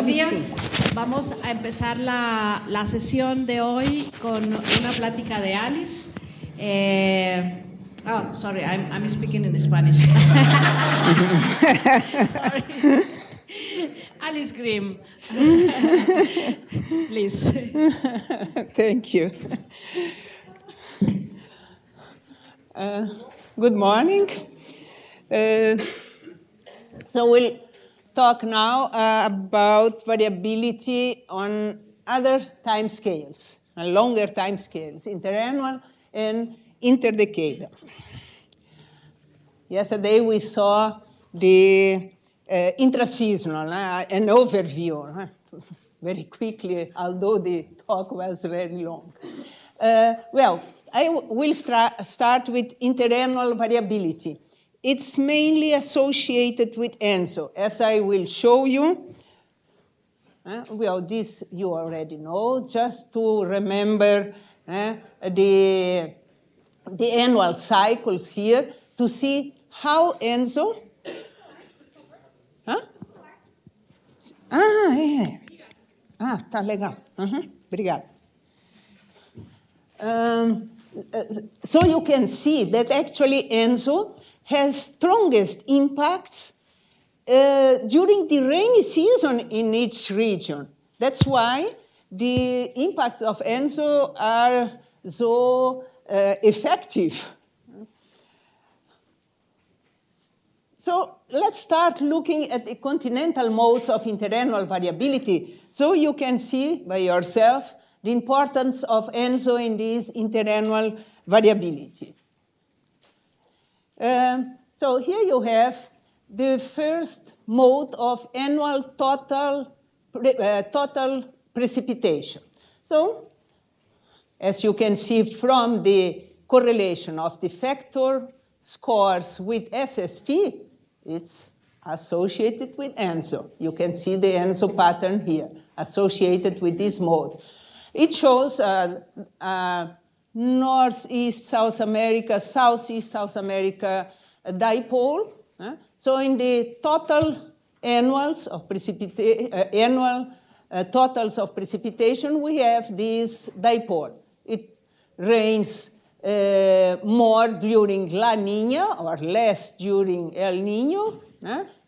Buenos días. Vamos a empezar la sesión de hoy con una plática de Alice. Sorry, I'm speaking in Spanish. Sorry. Alice Grimm. Please. Thank you. Good morning. So we'll talk now about variability on other time scales, longer time scales, interannual and interdecadal. Yesterday we saw the intraseasonal, an overview, very quickly, although the talk was very long. Well, I will start with interannual variability. It's mainly associated with ENSO, as I will show you. Well, this you already know, just to remember the annual cycles here to see how ENSO. Tá legal. Obrigada. So you can see that actually ENSO has strongest impacts during the rainy season in each region. That's why the impacts of ENSO are so effective. So let's start looking at the continental modes of interannual variability so you can see by yourself the importance of ENSO in this interannual variability. So here you have the first mode of annual total precipitation. So, as you can see from the correlation of the factor scores with SST, it's associated with ENSO. You can see the ENSO pattern here, associated with this mode. It shows Northeast South America, Southeast South America dipole. So in the total annuals of totals of precipitation, we have this dipole. It rains more during La Niña or less during El Niño.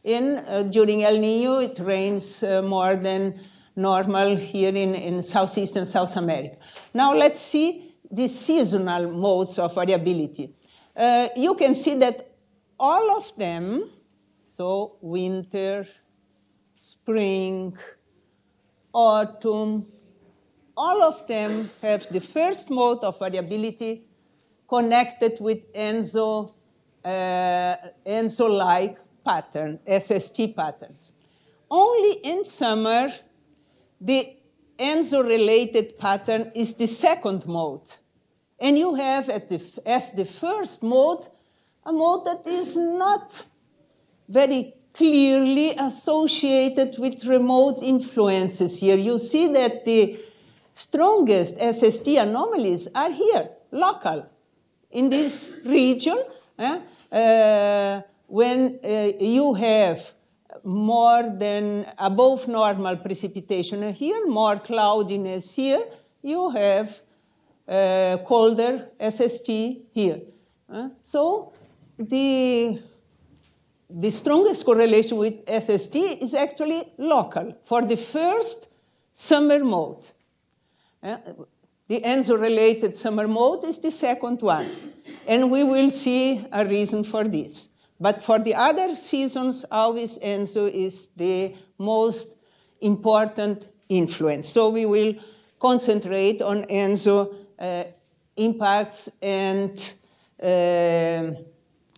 During El Niño, it rains more than normal here in Southeastern South America. Now let's see the seasonal modes of variability. You can see that all of them, so winter, spring, autumn, all of them have the first mode of variability connected with ENSO-like pattern, SST patterns. Only in summer, the ENSO-related pattern is the second mode. And you have as the first mode, a mode that is not very clearly associated with remote influences here. You see that the strongest SST anomalies are here, local, in this region. When you have more than above normal precipitation here, more cloudiness here, you have colder SST here. So the strongest correlation with SST is actually local for the first summer mode. The ENSO-related summer mode is the second one, and we will see a reason for this. But for the other seasons, always ENSO is the most important influence. So we will concentrate on ENSO impacts and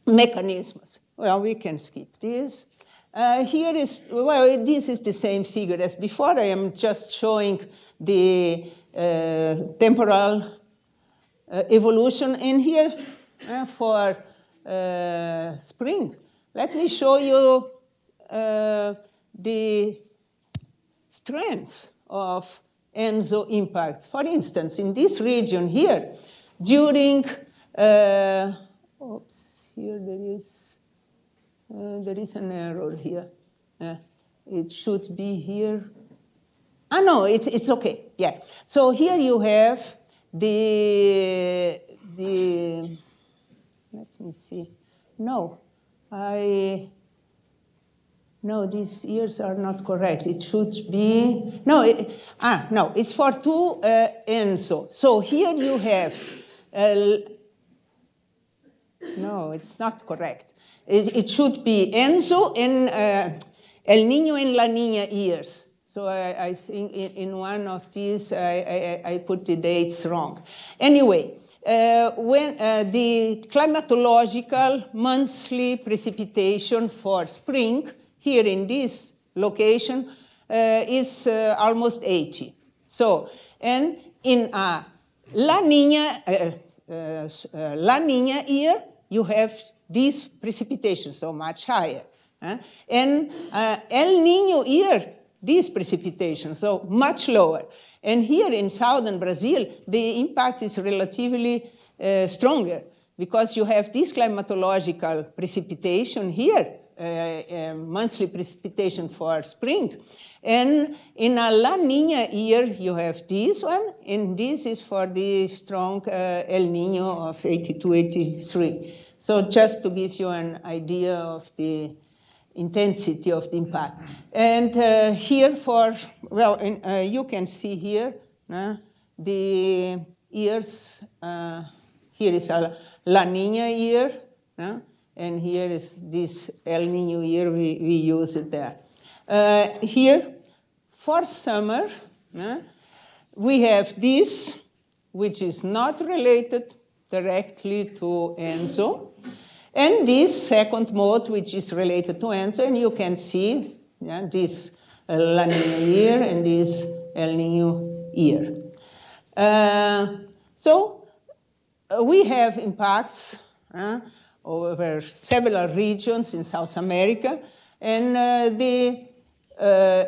mechanisms. Well, we can skip this. This is the same figure as before. I am just showing the temporal evolution. And here for spring, let me show you the strengths of ENSO impacts. For instance, in this region here, during, here there is an error here. It should be here No, it's okay. Yeah. So here you have the let me see. No, these years are not correct. It should be, no, it's for 2 ENSO. So here you have, no, it's not correct. It should be ENSO and El Niño and La Niña years. So I think in one of these I put the dates wrong. Anyway, when the climatological monthly precipitation for spring here in this location is almost 80. So, and in a La Niña year, you have these precipitations, so much higher. And El Niño year, these precipitations, so much lower. And here in southern Brazil, the impact is relatively stronger because you have this climatological precipitation here, monthly precipitation for spring. And in a La Niña year, you have this one, and this is for the strong El Niño of 82-83. So just to give you an idea of the intensity of the impact. And here you can see here the years. Here is a La Niña year, and here is this El Niño year, we use it there. Here, for summer, we have this, which is not related directly to ENSO, and this second mode, which is related to ENSO, and you can see this La Niña year and this El Niño year. So we have impacts over several regions in South America, and the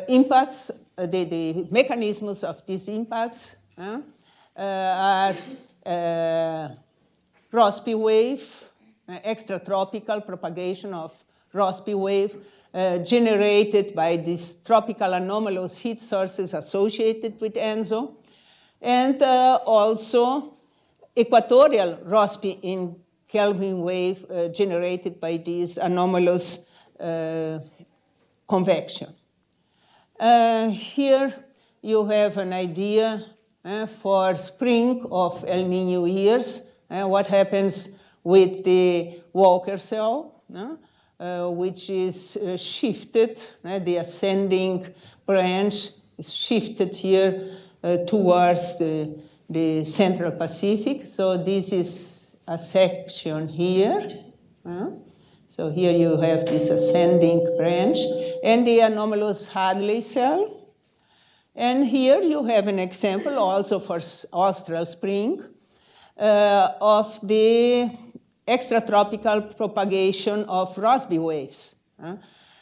impacts, the mechanisms of these impacts are Rossby wave, extratropical propagation of Rossby wave generated by these tropical anomalous heat sources associated with ENSO, and also equatorial Rossby in Kelvin wave generated by these anomalous convection. Here you have an idea for spring of El Niño years, what happens with the Walker cell, which is shifted, the ascending branch is shifted here towards the Central Pacific. So this is a section here. So here you have this ascending branch and the anomalous Hadley cell. And here you have an example also for austral spring of the extratropical propagation of Rossby waves.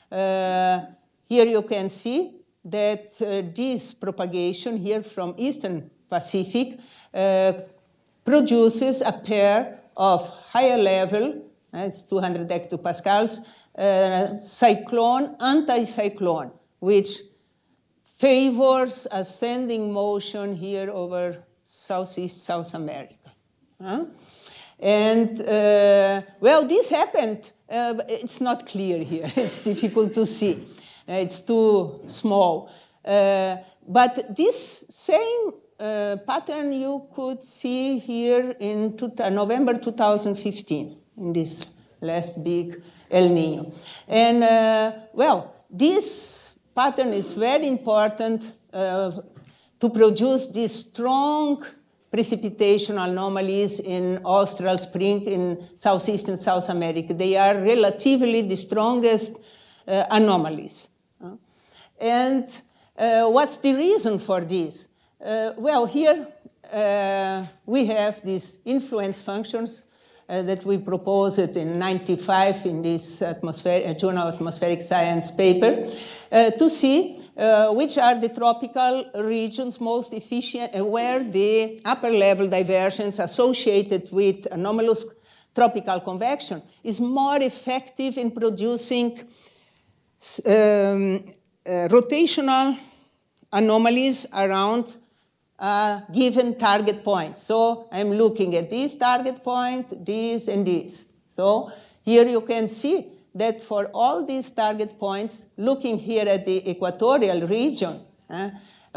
Here you can see that this propagation here from Eastern Pacific produces a pair of higher level, it's 200 hectopascals, cyclone, anticyclone, which favors ascending motion here over Southeast South America. And this happened. It's not clear here. It's difficult to see. It's too small. But this same pattern you could see here in November 2015, in this last big El Niño. And this pattern is very important to produce these strong precipitation anomalies in austral spring in southeastern South America. They are relatively the strongest anomalies. And what's the reason for this? Here we have these influence functions that we proposed in 95 in this Journal of Atmospheric Science paper to see which are the tropical regions most efficient, where the upper level divergence associated with anomalous tropical convection is more effective in producing rotational anomalies around a given target point. So I'm looking at this target point, this, and this. So here you can see that for all these target points, looking here at the equatorial region,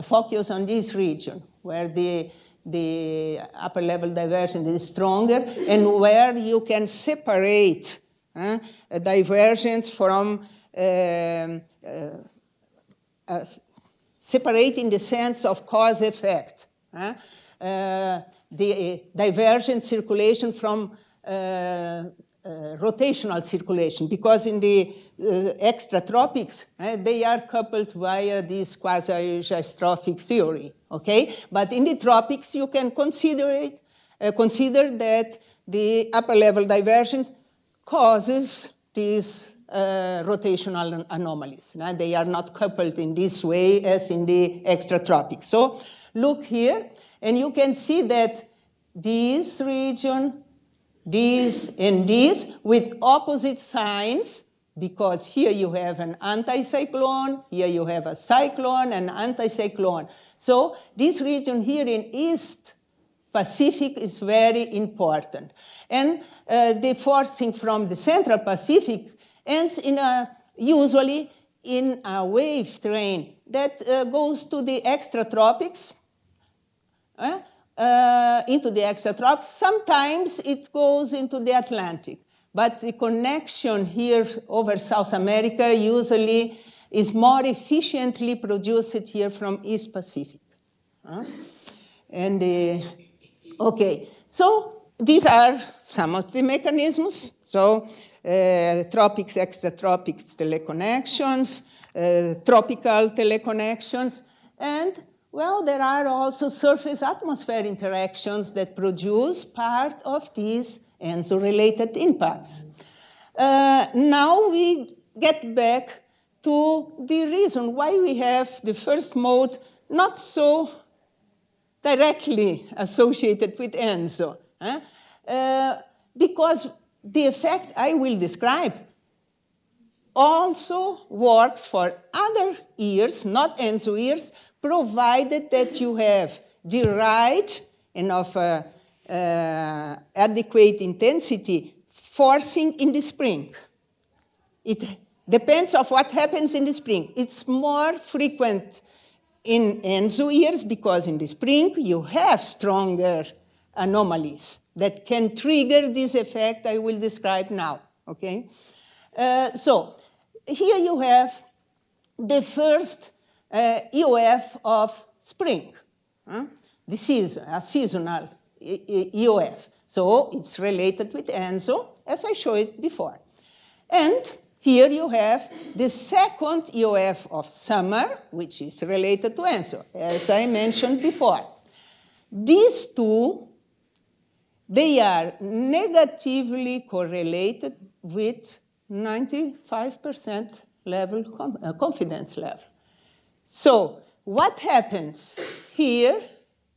focus on this region where the upper level divergence is stronger and where you can separate a divergence from separate in the sense of cause-effect. The divergent circulation from rotational circulation, because in the extratropics, they are coupled via this quasi-geostrophic theory, okay? But in the tropics, you can consider that the upper level divergence causes these rotational anomalies. They are not coupled in this way as in the extratropics. So look here, and you can see that this region, this and this, with opposite signs, because here you have an anticyclone, here you have a cyclone and anticyclone. So this region here in East Pacific is very important. And the forcing from the Central Pacific ends usually in a wave train that goes to the extratropics, into the extratropics. Sometimes it goes into the Atlantic. But the connection here over South America usually is more efficiently produced here from East Pacific. Okay, so these are some of the mechanisms. So tropics, extratropics teleconnections, tropical teleconnections, and well, there are also surface-atmosphere interactions that produce part of these ENSO-related impacts. Now we get back to the reason why we have the first mode not so directly associated with ENSO. Because the effect I will describe also works for other ears, not ENSO ears, provided that you have the right and of adequate intensity forcing in the spring. It depends on what happens in the spring. It's more frequent in ENSO ears because in the spring you have stronger anomalies that can trigger this effect I will describe now, okay? So here you have the first EOF of spring, the season, a seasonal EOF. So it's related with ENSO, as I showed before. And here you have the second EOF of summer, which is related to ENSO, as I mentioned before. These two, they are negatively correlated with 95% level confidence level. So what happens here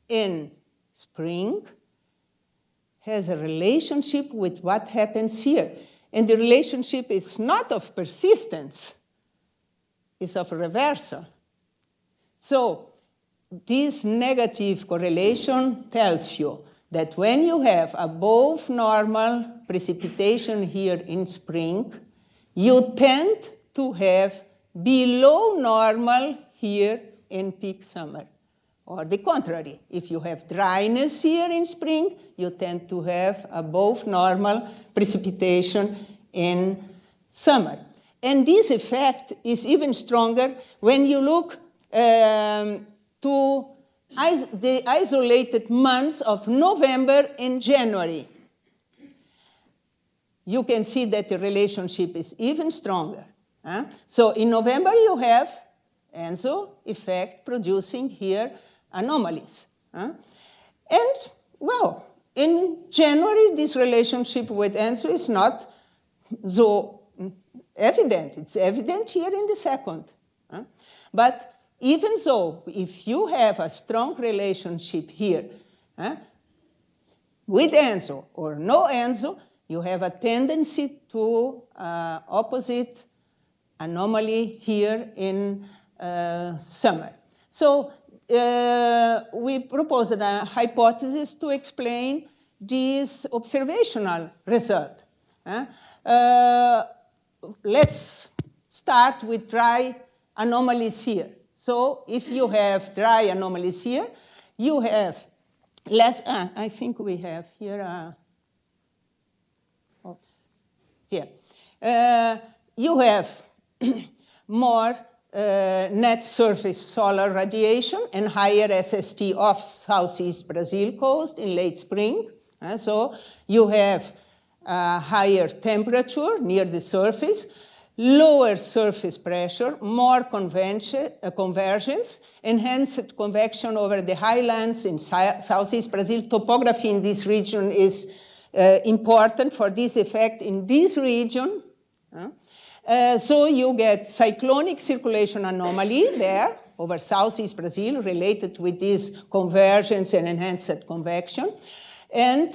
in spring has a relationship with what happens here. And the relationship is not of persistence, it's of reversal. So this negative correlation tells you that when you have above normal precipitation here in spring, you tend to have below normal here in peak summer. Or the contrary, if you have dryness here in spring, you tend to have above normal precipitation in summer. And this effect is even stronger when you look to the isolated months of November and January. You can see that the relationship is even stronger. So in November you have ENSO effect producing here anomalies. And well, in January this relationship with ENSO is not so evident. It's evident here in the second. But even so, if you have a strong relationship here with ENSO or no ENSO, you have a tendency to opposite anomaly here in summer. So we proposed a hypothesis to explain this observational result. Let's start with dry anomalies here. So if you have dry anomalies here, you have less, I think we have here, here. You have more net surface solar radiation and higher SST off Southeast Brazil coast in late spring. So you have higher temperature near the surface, lower surface pressure, more convergence, enhanced convection over the highlands in Southeast Brazil. Topography in this region is important for this effect in this region. So you get cyclonic circulation anomaly there over Southeast Brazil related with this convergence and enhanced convection. And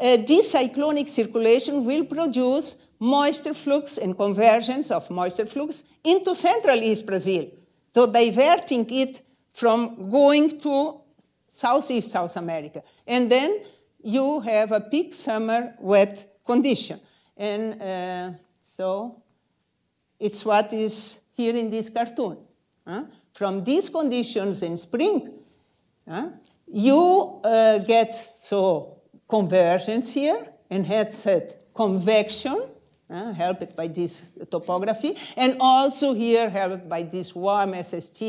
this cyclonic circulation will produce moisture flux and convergence of moisture flux into Central East Brazil. So diverting it from going to Southeast South America. And then you have a peak summer wet condition. And so it's what is here in this cartoon. From these conditions in spring, you get convergence here, enhanced convection, helped by this topography, and also here helped by this warm SST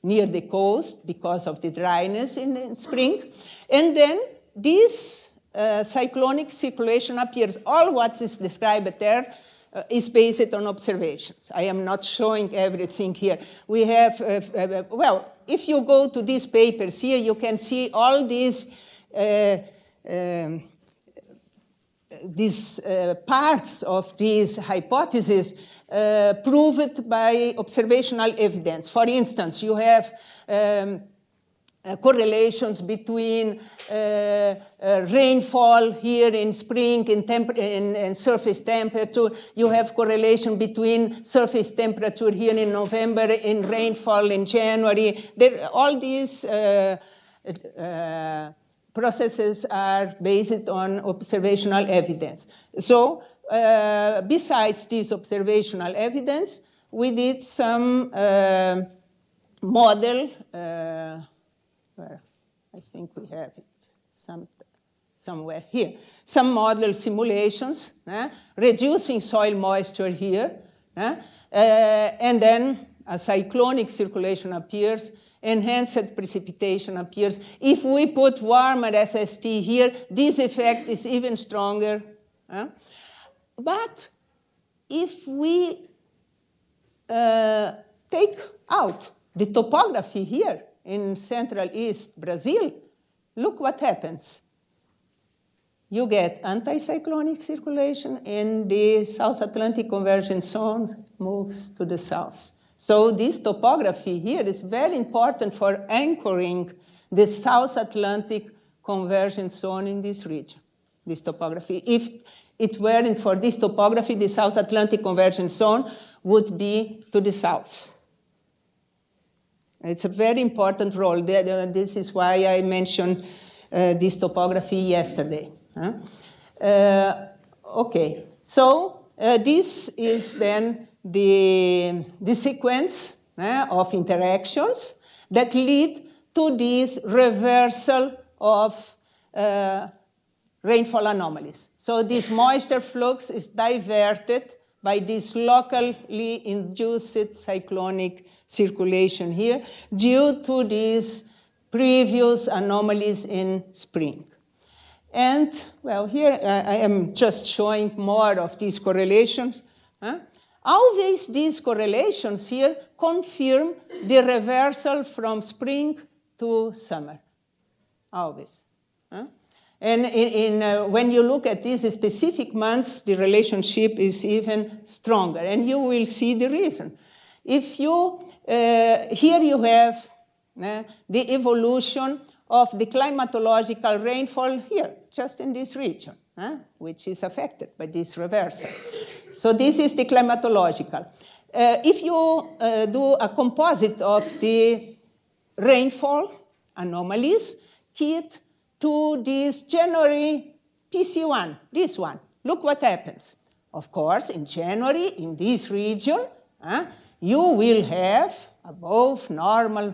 near the coast because of the dryness in spring. And then this cyclonic circulation appears. All what is described there is based on observations. I am not showing everything here. We have, well, if you go to these papers here, you can see all these parts of this hypothesis proved by observational evidence. For instance, you have correlations between rainfall here in spring and surface temperature. You have correlation between surface temperature here in November and rainfall in January. All these processes are based on observational evidence. So besides this observational evidence, we did some model, I think we have it somewhere here, some model simulations, reducing soil moisture here, and then a cyclonic circulation appears, enhanced precipitation appears. If we put warmer SST here, this effect is even stronger. But if we take out the topography here in Central East Brazil, look what happens. You get anticyclonic circulation and the South Atlantic convergence zone moves to the south. So this topography here is very important for anchoring the South Atlantic convergence zone in this region, this topography. If it weren't for this topography, the South Atlantic convergence zone would be to the south. It's a very important role. This is why I mentioned this topography yesterday. Okay, so this is then the sequence of interactions that lead to this reversal of rainfall anomalies. So this moisture flux is diverted by this locally induced cyclonic circulation here due to these previous anomalies in spring. And, well, here I am just showing more of these correlations. Always these correlations here confirm the reversal from spring to summer, always. And when you look at these specific months, the relationship is even stronger, and you will see the reason. If you, here you have the evolution of the climatological rainfall here, just in this region, which is affected by this reversal. So this is the climatological. If you do a composite of the rainfall anomalies keyed to this January PC1, this one. Look what happens. Of course, in January, in this region, you will have above normal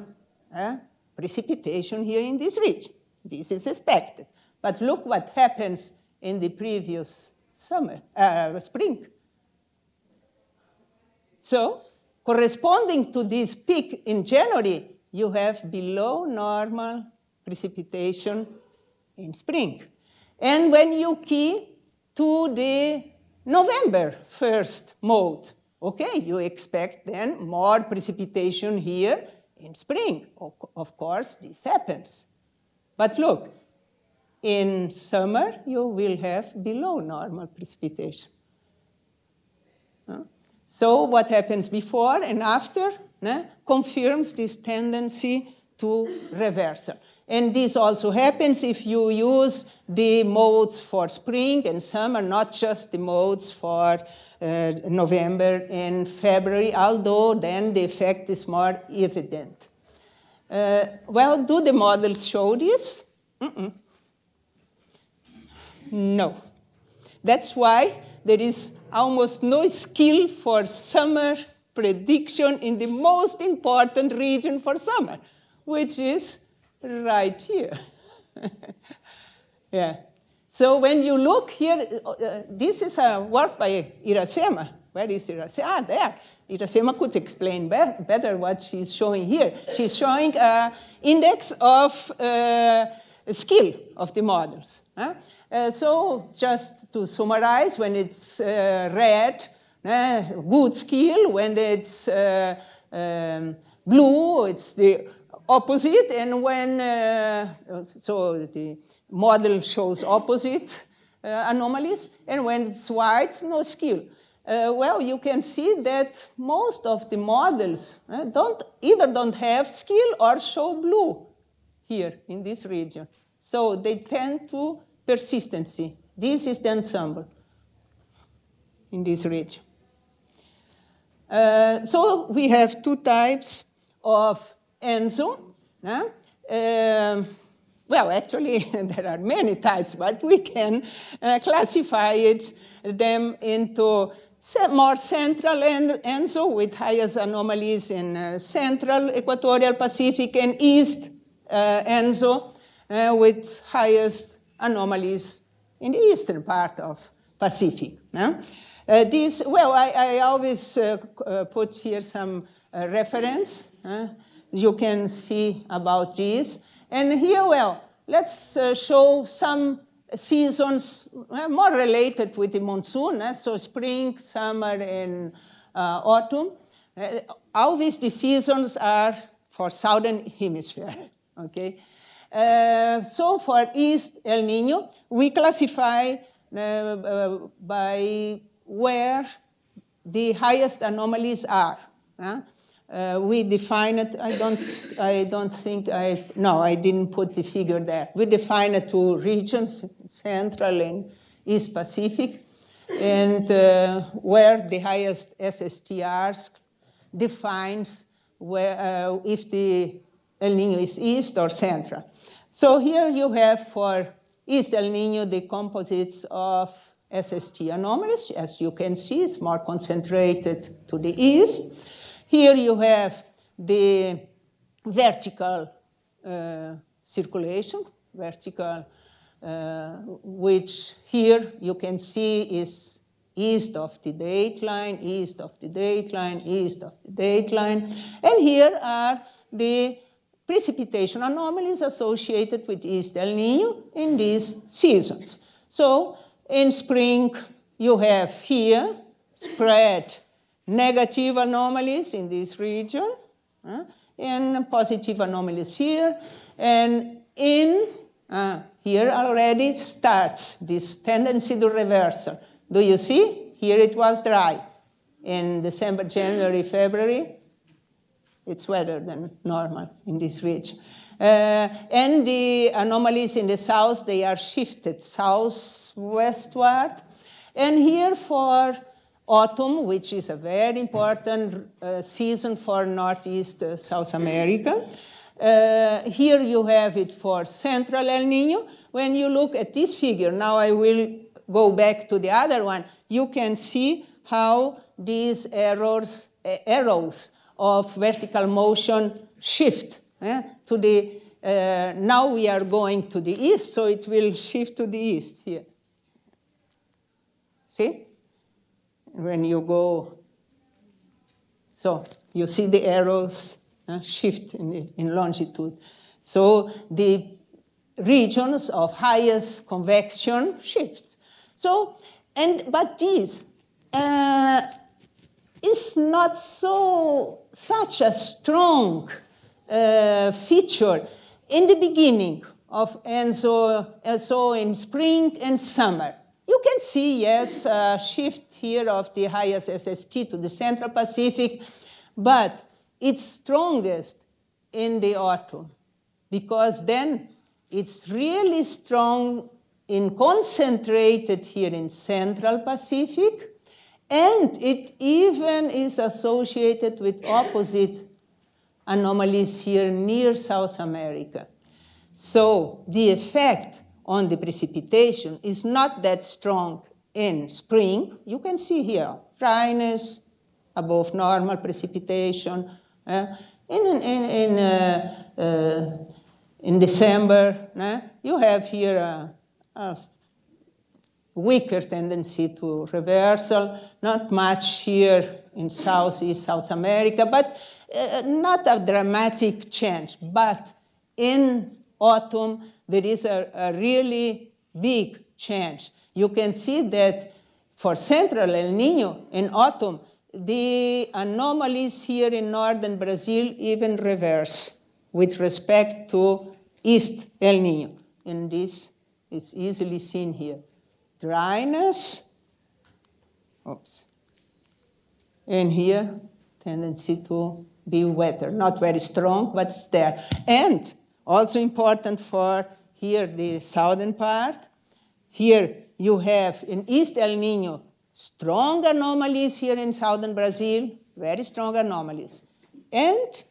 precipitation here in this region. This is expected. But look what happens in the previous spring. So, corresponding to this peak in January, you have below normal precipitation in spring. And when you key to the November 1st mode, okay, you expect then more precipitation here in spring. Of course, this happens. But look, in summer, you will have below normal precipitation. So what happens before and after confirms this tendency to reversal. And this also happens if you use the modes for spring and summer, not just the modes for November and February, although then the effect is more evident. Well, do the models show this? No. That's why there is almost no skill for summer prediction in the most important region for summer, which is right here. Yeah. So when you look here, this is a work by Iracema. Where is Iracema? There. Iracema could explain better what she's showing here. She's showing an index of skill of the models. So just to summarize, when it's red, good skill. When it's blue, it's the opposite. And when, so the model shows opposite anomalies. And when it's white, no skill. Well, you can see that most of the models don't have skill or show blue here in this region. So they tend to persistency. This is the ensemble in this region. So we have two types of ENSO. Well, actually, there are many types, but we can classify them into more central ENSO with highest anomalies in central equatorial Pacific, and east ENSO with highest anomalies in the eastern part of Pacific. I always put here some reference. You can see about this. And here, well, let's show some seasons more related with the monsoon. So spring, summer, and autumn. Always the seasons are for southern hemisphere, okay? So for East El Niño, we classify by where the highest anomalies are. We define it, I didn't put the figure there. We define it two regions, Central and East Pacific, and where the highest SSTRs defines where, if the El Niño is east or central. So here you have for East El Niño the composites of SST anomalies. As you can see, it's more concentrated to the east. Here you have the vertical circulation, which here you can see is east of the dateline, east of the dateline, east of the dateline. And here are the precipitation anomalies associated with East El Niño in these seasons. So in spring, you have here spread negative anomalies in this region, and positive anomalies here. And in here already starts this tendency to reversal. Do you see? Here it was dry. In December, January, February, it's wetter than normal in this region. And the anomalies in the south, they are shifted southwestward. And here for autumn, which is a very important season for Northeast South America, Here you have it for central El Niño. When you look at this figure, now I will go back to the other one, you can see how these arrows of vertical motion shift to the, now we are going to the east, so it will shift to the east here. See? When you go, so you see the arrows shift in longitude. So the regions of highest convection shifts. So, but this is not such a strong feature in the beginning of ENSO in spring and summer. You can see, yes, a shift here of the highest SST to the Central Pacific, but it's strongest in the autumn, because then it's really strong in concentrated here in Central Pacific, and it even is associated with opposite anomalies here near South America. So the effect on the precipitation is not that strong in spring. You can see here dryness, above normal precipitation. In December, you have here a weaker tendency to reversal, not much here in Southeast South America, but not a dramatic change. But in autumn, there is a really big change. You can see that for central El Niño in autumn, the anomalies here in northern Brazil even reverse with respect to East El Niño. And this is easily seen here. Dryness, oops. And here, tendency to be wetter. Not very strong, but it's there. And also important for here, the southern part. Here you have in East El Niño, strong anomalies here in southern Brazil, very strong anomalies. And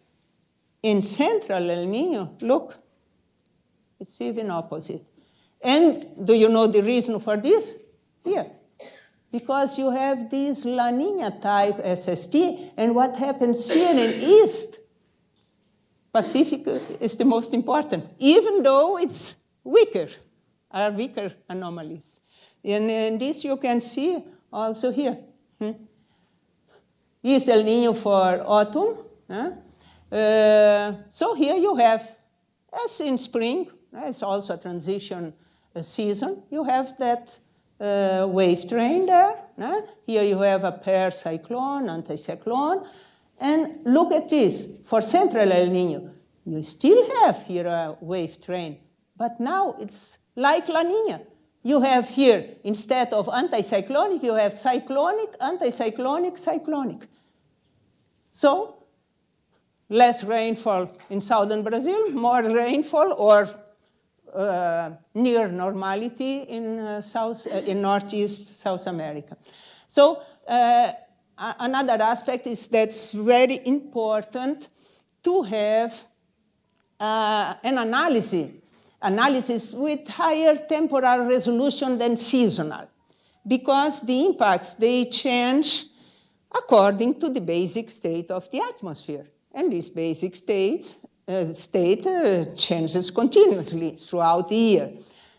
in central El Niño, look, it's even opposite. And do you know the reason for this? Here. Because you have this La Niña type SST, and what happens here in East Pacific is the most important, even though it's weaker anomalies. And this you can see also here. East El Niño for autumn. So here you have, as in spring, it's also a transition season, you have that wave train there. Here you have a pair cyclone, anticyclone. And look at this, for central El Niño, you still have here a wave train, but now it's like La Niña. You have here, instead of anticyclonic, you have cyclonic, anticyclonic, cyclonic. So, less rainfall in southern Brazil, more rainfall or near normality in northeast South America. So, another aspect is that's very important to have an analysis with higher temporal resolution than seasonal, because the impacts, they change according to the basic state of the atmosphere. And this basic state changes continuously throughout the year.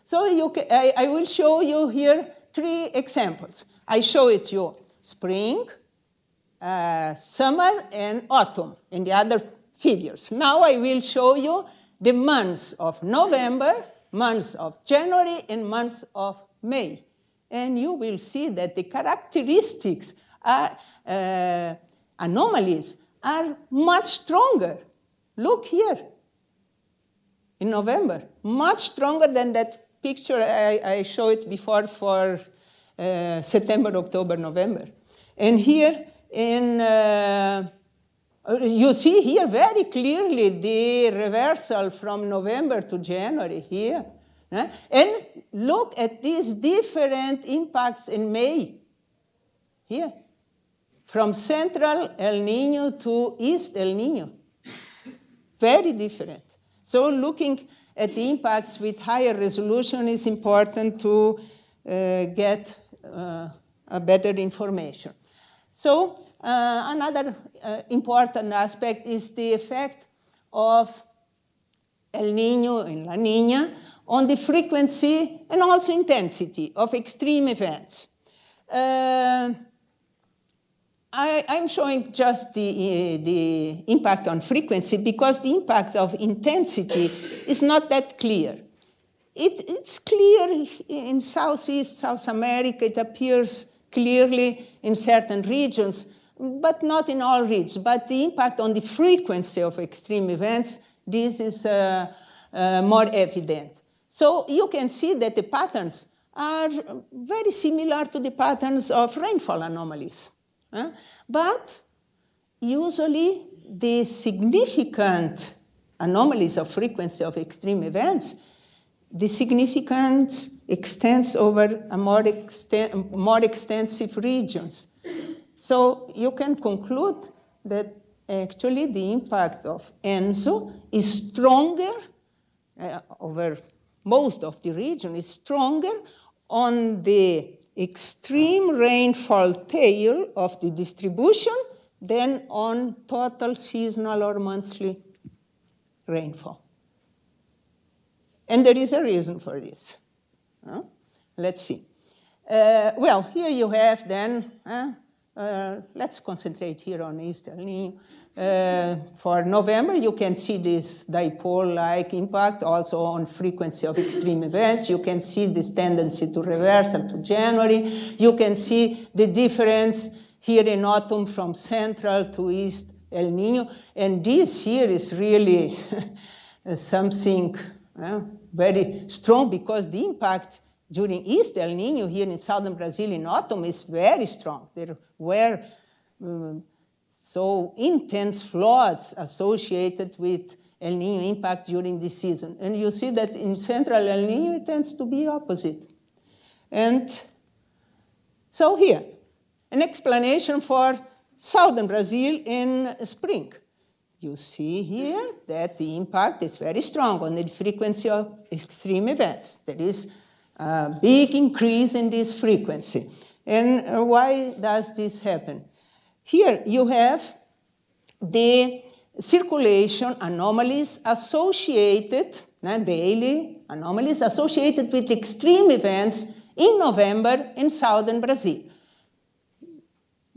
So I will show you here 3 examples. I show it you spring, summer, and autumn in the other figures. Now I will show you the months of November, months of January, and months of May. And you will see that the characteristics are, anomalies are much stronger. Look here, in November, much stronger than that picture I showed before for September, October, November. And here you see here very clearly the reversal from November to January here. And look at these different impacts in May here, from central El Niño to East El Niño. very different. So looking at the impacts with higher resolution is important to get a better information. So another important aspect is the effect of El Niño and La Niña on the frequency and also intensity of extreme events. I'm showing just the impact on frequency because the impact of intensity is not that clear. It's clear in Southeast, South America. It appears clearly in certain regions, but not in all regions. But the impact on the frequency of extreme events, this is more evident. So you can see that the patterns are very similar to the patterns of rainfall anomalies. But usually the significant anomalies of frequency of extreme events, the significance extends over a more extensive regions. So you can conclude that actually the impact of ENSO is stronger over most of the region, is stronger on the extreme rainfall tail of the distribution than on total seasonal or monthly rainfall. And there is a reason for this. Let's see. Well, here you have then, let's concentrate here on East El Niño. For November, you can see this dipole-like impact also on frequency of extreme events. You can see this tendency to reversal to January. You can see the difference here in autumn from Central to East El Niño. And this here is really something very strong because the impact during East El Niño here in southern Brazil in autumn is very strong. There were so intense floods associated with El Niño impact during this season. And you see that in central El Niño, it tends to be opposite. And so here, an explanation for southern Brazil in spring. You see here that the impact is very strong on the frequency of extreme events. There is a big increase in this frequency. And why does this happen? Here you have the circulation anomalies associated, daily anomalies associated with extreme events in November in southern Brazil.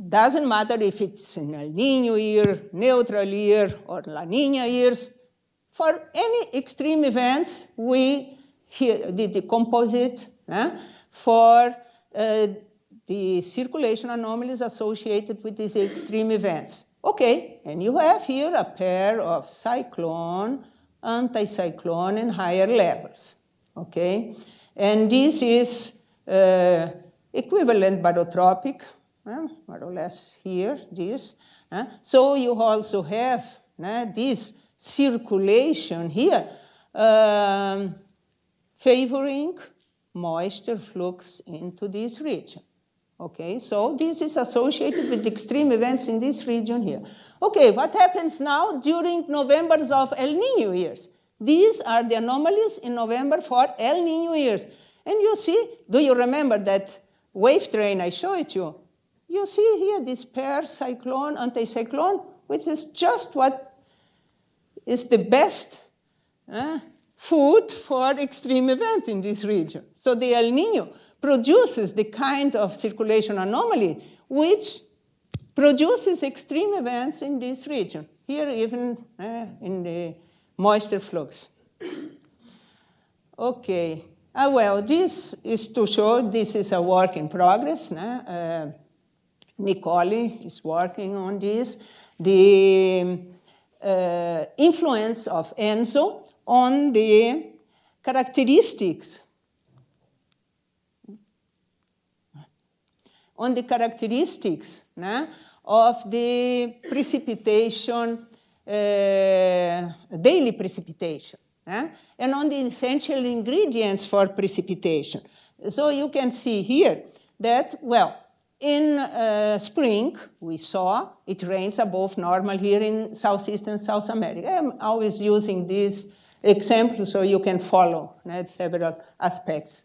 Doesn't matter if it's an El Niño year, neutral year, or La Niña years. For any extreme events, we did the composite for the circulation anomalies associated with these extreme events. Okay, and you have here a pair of cyclone, anticyclone, and higher levels. Okay, and this is equivalent barotropic, more or less here, this. So you also have this circulation here favoring moisture flux into this region. Okay, so this is associated with extreme events in this region here. Okay, what happens now during Novembers of El Niño years? These are the anomalies in November for El Niño years. And you see, do you remember that wave train I showed you? You see here this pair cyclone, anticyclone, which is just what is the best food for extreme event in this region. So the El Niño produces the kind of circulation anomaly which produces extreme events in this region, here even in the moisture flux. Okay, well, this is to show this is a work in progress. Nicole is working on this. The influence of ENSO on the characteristics of the precipitation, daily precipitation, and on the essential ingredients for precipitation. So you can see here that, well, in spring, we saw it rains above normal here in Southeast and South America. I'm always using this example so you can follow several aspects.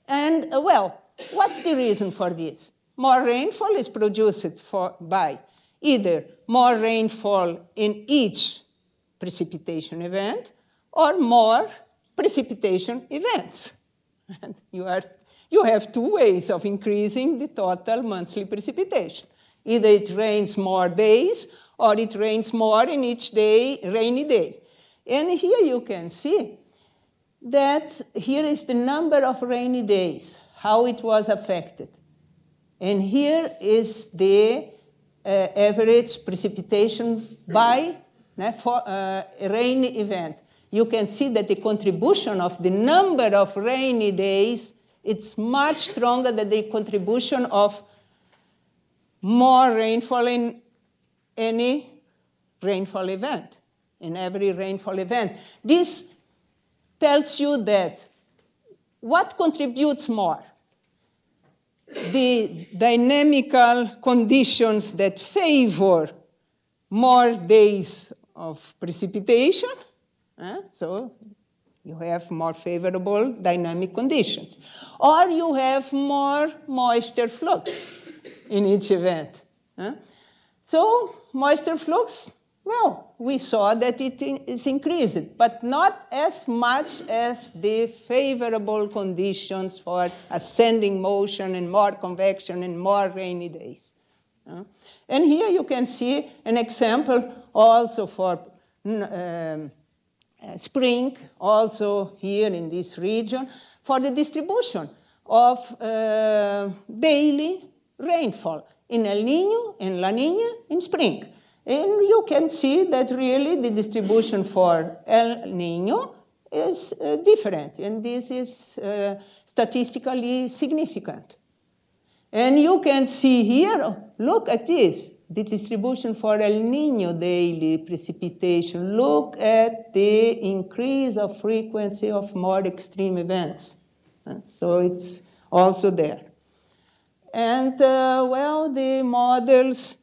And well, what's the reason for this? More rainfall is produced by either more rainfall in each precipitation event or more precipitation events. And you have two ways of increasing the total monthly precipitation. Either it rains more days or it rains more in each day, rainy day. And here you can see that here is the number of rainy days, how it was affected. And here is the average precipitation by a rainy event. You can see that the contribution of the number of rainy days, it's much stronger than the contribution of more rainfall in any rainfall event, in every rainfall event. This tells you that what contributes more? The dynamical conditions that favor more days of precipitation, so you have more favorable dynamic conditions. Or you have more moisture flux in each event. So moisture flux, well, we saw that it is increased, but not as much as the favorable conditions for ascending motion and more convection and more rainy days. And here you can see an example also for spring, also here in this region, for the distribution of daily rainfall in El Niño and La Niña in spring. And you can see that really the distribution for El Niño is different, and this is statistically significant. And you can see here, look at this, the distribution for El Niño daily precipitation. Look at the increase of frequency of more extreme events. So it's also there. And well, the models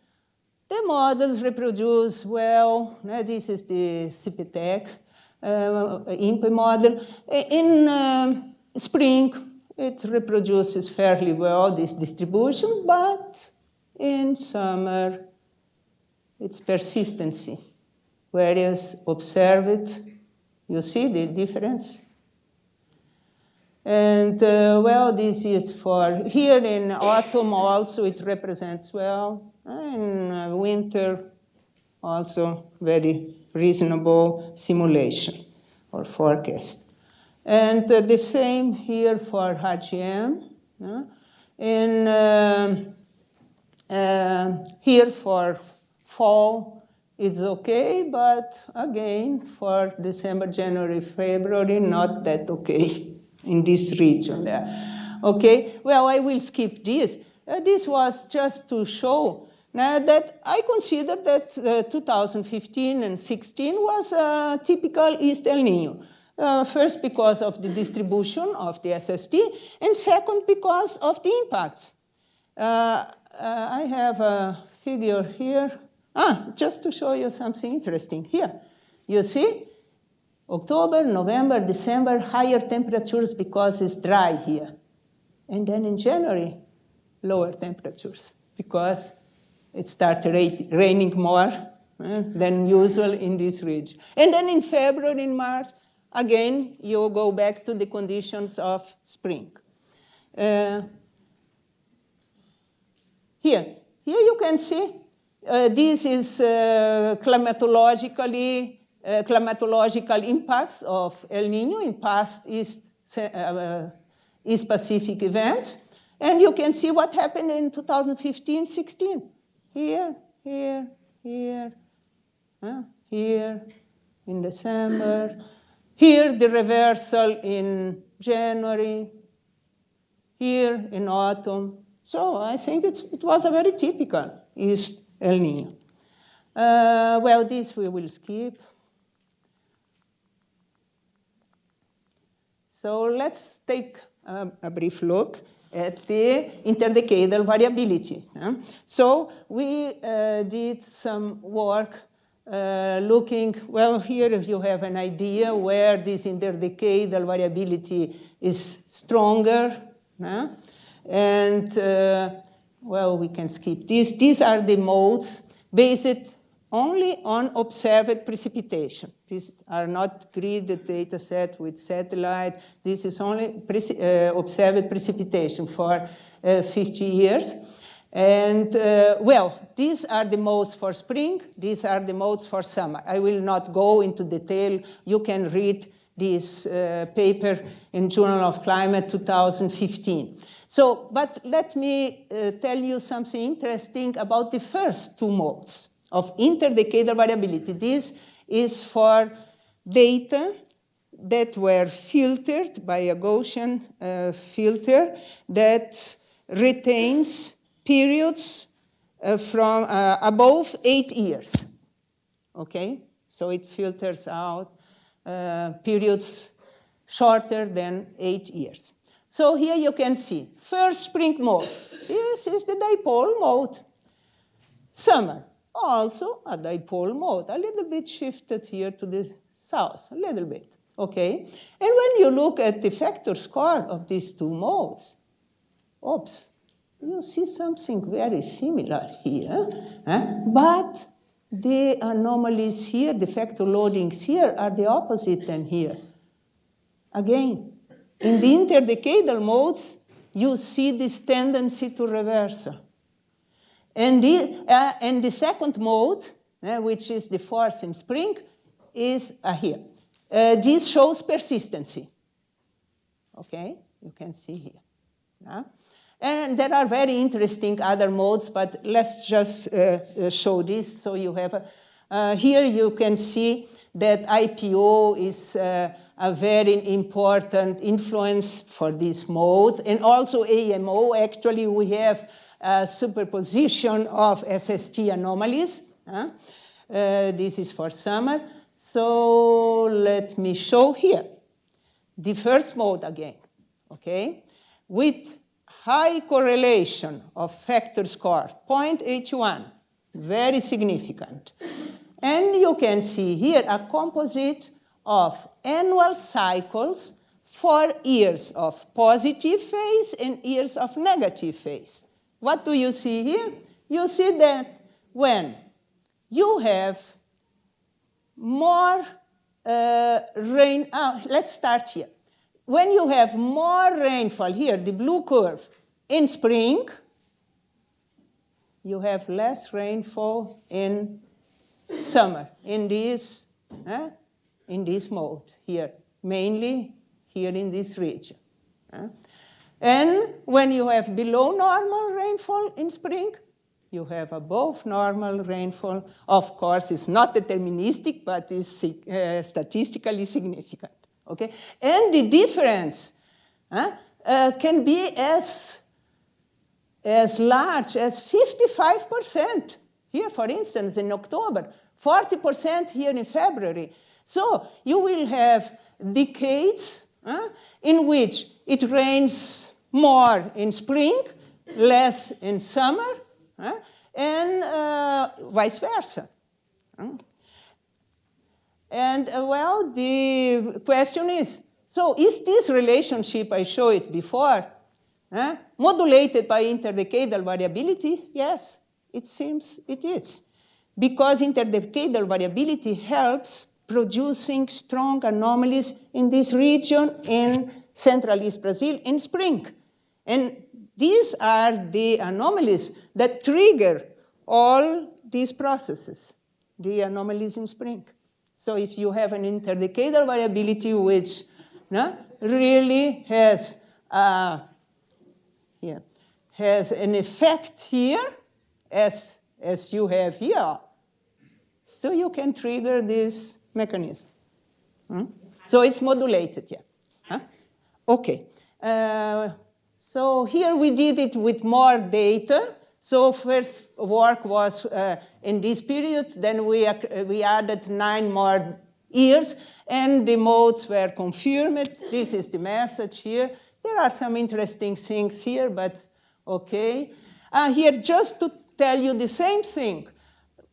reproduce well. This is the CPTEC-INPE model. In spring, it reproduces fairly well this distribution, but in summer, it's persistency. Whereas observed, you see the difference? And well, this is for here in autumn also, it represents well. In winter, also very reasonable simulation or forecast. And the same here for HGM. And here for fall, it's okay, but again, for December, January, February, not that okay in this region there. Okay, well, I will skip this. This was just to show that I consider that 2015 and 16 was a typical East El Niño. First, because of the distribution of the SST, and second, because of the impacts. I have a figure here. Just to show you something interesting here. You see, October, November, December, higher temperatures because it's dry here. And then in January, lower temperatures because it started raining more than usual in this region. And then in February and March, again, you go back to the conditions of spring. Here you can see this is climatological impacts of El Niño in past East Pacific events. And you can see what happened in 2015-16. Here, here, here, here in December. Here, the reversal in January. Here in autumn. So I think it was a very typical East El Niño. Well, this we will skip. So let's take a brief look at the interdecadal variability. So we did some work looking, well, here you have an idea where this interdecadal variability is stronger. And, well, we can skip this. These are the modes based only on observed precipitation. These are not gridded data set with satellite. This is only observed precipitation for 50 years. And, well, these are the modes for spring. These are the modes for summer. I will not go into detail. You can read this paper in Journal of Climate 2015. So, but let me tell you something interesting about the first two modes of interdecadal variability. This is for data that were filtered by a Gaussian filter that retains periods from above 8 years. Okay, so it filters out periods shorter than 8 years. So here you can see first spring mode. This is the dipole mode. Summer, also a dipole mode, a little bit shifted here to the south, a little bit, okay? And when you look at the factor score of these two modes, oops, you see something very similar here, but the anomalies here, the factor loadings here are the opposite than here. Again, in the interdecadal modes, you see this tendency to reversal. And the second mode, which is the fourth in spring, is here. This shows persistency. Okay, you can see here. And there are very interesting other modes, but let's just show this. So you have, here you can see that IPO is a very important influence for this mode. And also AMO, actually we have a superposition of SST anomalies. This is for summer. So let me show here the first mode again, okay? With high correlation of factor score, 0.81, very significant. And you can see here a composite of annual cycles for years of positive phase and years of negative phase. What do you see here? You see that when you have more rain, let's start here. When you have more rainfall here, the blue curve, in spring, you have less rainfall in summer, in this mode here, mainly here in this region. And when you have below normal rainfall in spring, you have above normal rainfall. Of course, it's not deterministic, but it's statistically significant. Okay, and the difference can be as large as 55%. Here, for instance, in October, 40% here in February. So you will have decades in which it rains more in spring, less in summer, and vice versa. And well, the question is, so is this relationship I showed it before modulated by interdecadal variability? Yes, it seems it is. Because interdecadal variability helps producing strong anomalies in this region in Central East Brazil in spring. And these are the anomalies that trigger all these processes, the anomalies in spring. So if you have an interdecadal variability which really has an effect here, as you have here, so you can trigger this mechanism. So it's modulated, yeah. Okay. So here we did it with more data. So first work was in this period, then we added 9 more years, and the modes were confirmed. This is the message here. There are some interesting things here, but okay. Here, just to tell you the same thing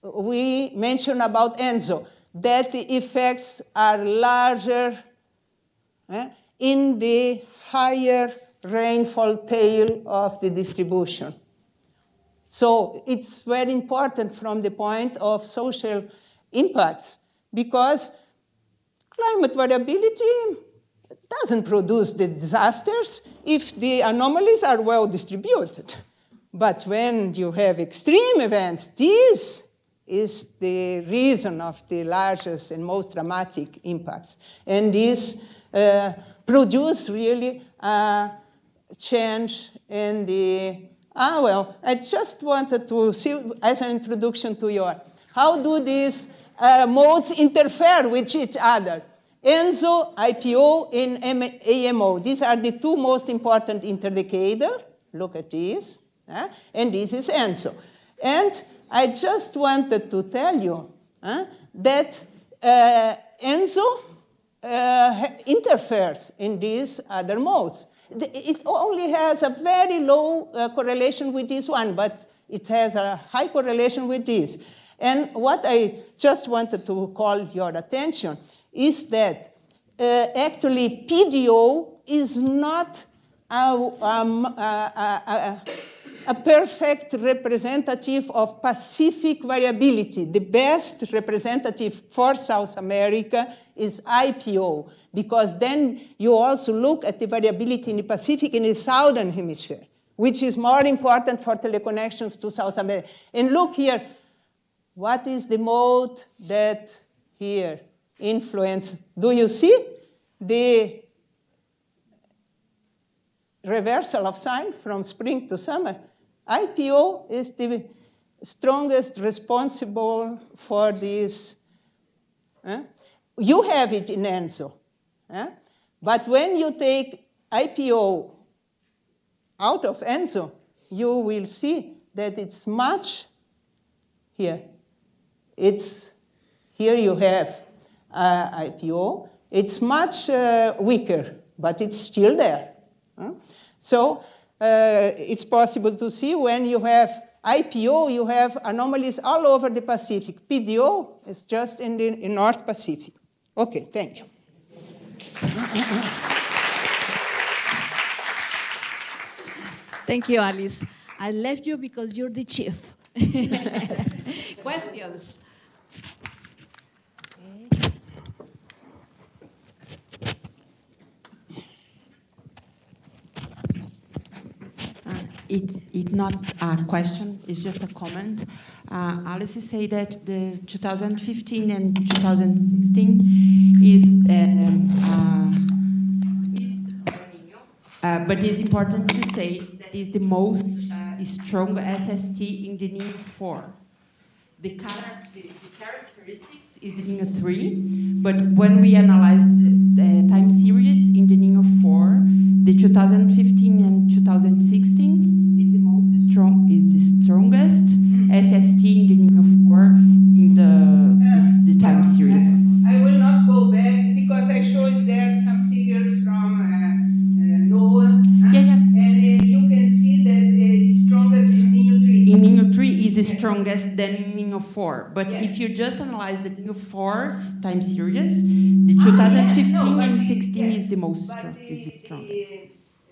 we mentioned about ENSO, that the effects are larger in the higher rainfall tail of the distribution. So it's very important from the point of social impacts, because climate variability doesn't produce the disasters if the anomalies are well distributed. But when you have extreme events, this is the reason of the largest and most dramatic impacts. And this produce really a change in the, I just wanted to see as an introduction to your, how do these modes interfere with each other? ENSO, IPO, and AMO. These are the two most important interdecadal. Look at this. And this is ENSO. And I just wanted to tell you that ENSO interferes in these other modes. It only has a very low correlation with this one, but it has a high correlation with this. And what I just wanted to call your attention is that actually PDO is not a perfect representative of Pacific variability. The best representative for South America is IPO, because then you also look at the variability in the Pacific in the southern hemisphere, which is more important for teleconnections to South America. And look here, what is the mode that here influence? Do you see the reversal of sign from spring to summer? IPO is the strongest responsible for this. You have it in ENSO. But when you take IPO out of ENSO, you will see that it's much here. It's here you have IPO. It's much weaker, but it's still there. So it's possible to see when you have IPO, you have anomalies all over the Pacific. PDO is just in the North Pacific. Okay, thank you. Thank you, Alice. I left you because you're the chief. Questions? It's not a question, it's just a comment. Alice said that the 2015 and 2016 is but it's important to say that is the most strong SST in the Niño 4. The characteristics is the Niño 3, but when we analyze the time series in the Niño 4, the 2015 and 2016 is the strongest SST in the Niño 4 in the time series. I will not go back because I showed there some figures from NOAA. And you can see that it's strongest in Niño 3. In Niño 3 is the strongest than in Niño 4. But if you just analyze the Niño 4's time series, the 2015 and 16 is the most strong, is the strongest.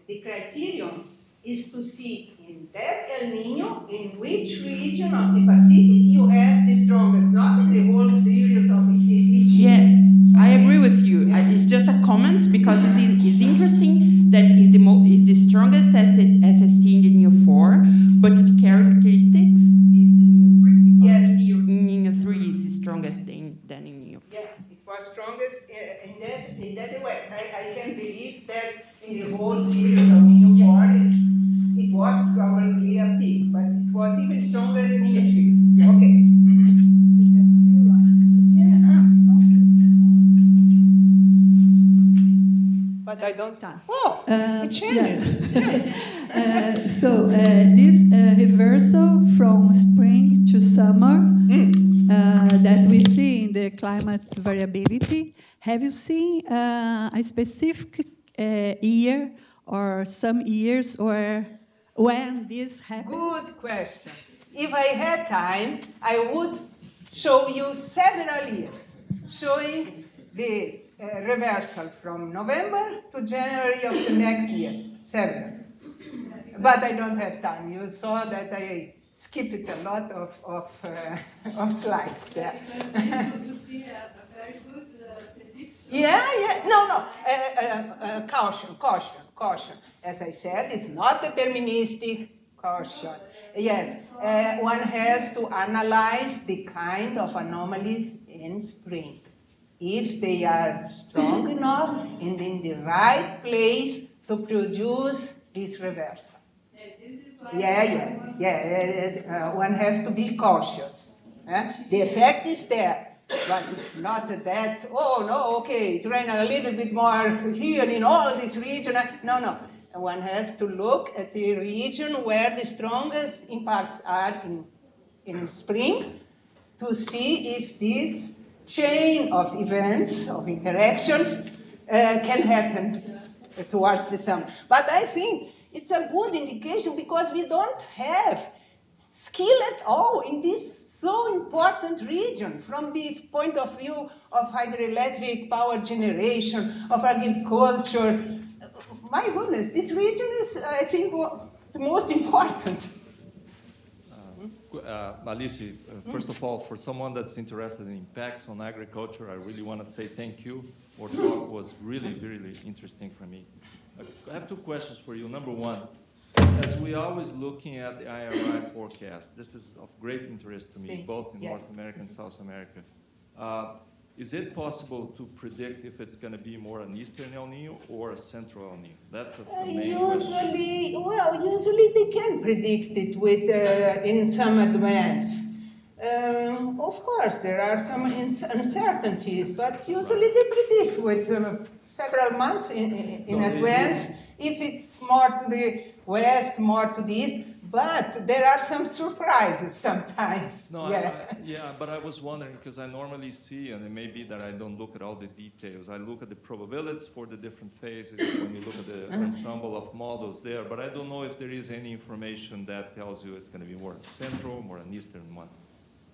The criterion is to see in that El Niño in which region of the Pacific you have the strongest, not in the whole series of each. Yes, I agree with you. It's just a comment because it's interesting that is the strongest SST in the Niño 4, but the characteristics is the Niño 3. Yes, Niño 3 is the strongest than in Niño 4. Yeah, it was strongest in that way. I can believe that in the whole series of Niño 4 it was probably a peak, but it was even stronger in Niño 3. Yeah. Okay. But I don't. Oh, it changes. Yeah. So this reversal from spring to summer that we see in the climate variability, have you seen a specific year or some years, or when this happens? Good question. If I had time, I would show you several years, showing the reversal from November to January of the next year, several. But I don't have time. You saw that I skipped a lot of slides there. No. Caution. As I said, it's not deterministic. Caution. Yes, one has to analyze the kind of anomalies in spring. If they are strong enough and in the right place to produce this reversal. One has to be cautious. The effect is there, but it's not that, it rained a little bit more here in all this region. No. One has to look at the region where the strongest impacts are in spring to see if this chain of events, of interactions, can happen towards the summer. But I think it's a good indication because we don't have skill at all in this so important region from the point of view of hydroelectric power generation, of agriculture. My goodness, this region is, I think, the most important. Alice, first of all, for someone that's interested in impacts on agriculture, I really want to say thank you. Your talk was really, really interesting for me. I have two questions for you. Number one, as we always looking at the IRI forecast, this is of great interest to me, both in North America and South America. Is it possible to predict if it's going to be more an Eastern El Niño or a Central El Niño? That's the main question. Usually they can predict it with in some advance. Of course, there are some uncertainties, but usually they predict with several months in advance if it's more to the west, more to the east. But there are some surprises sometimes. But I was wondering, because I normally see, and it may be that I don't look at all the details, I look at the probabilities for the different phases when you look at the ensemble of models there, but I don't know if there is any information that tells you it's going to be more central, more an eastern one.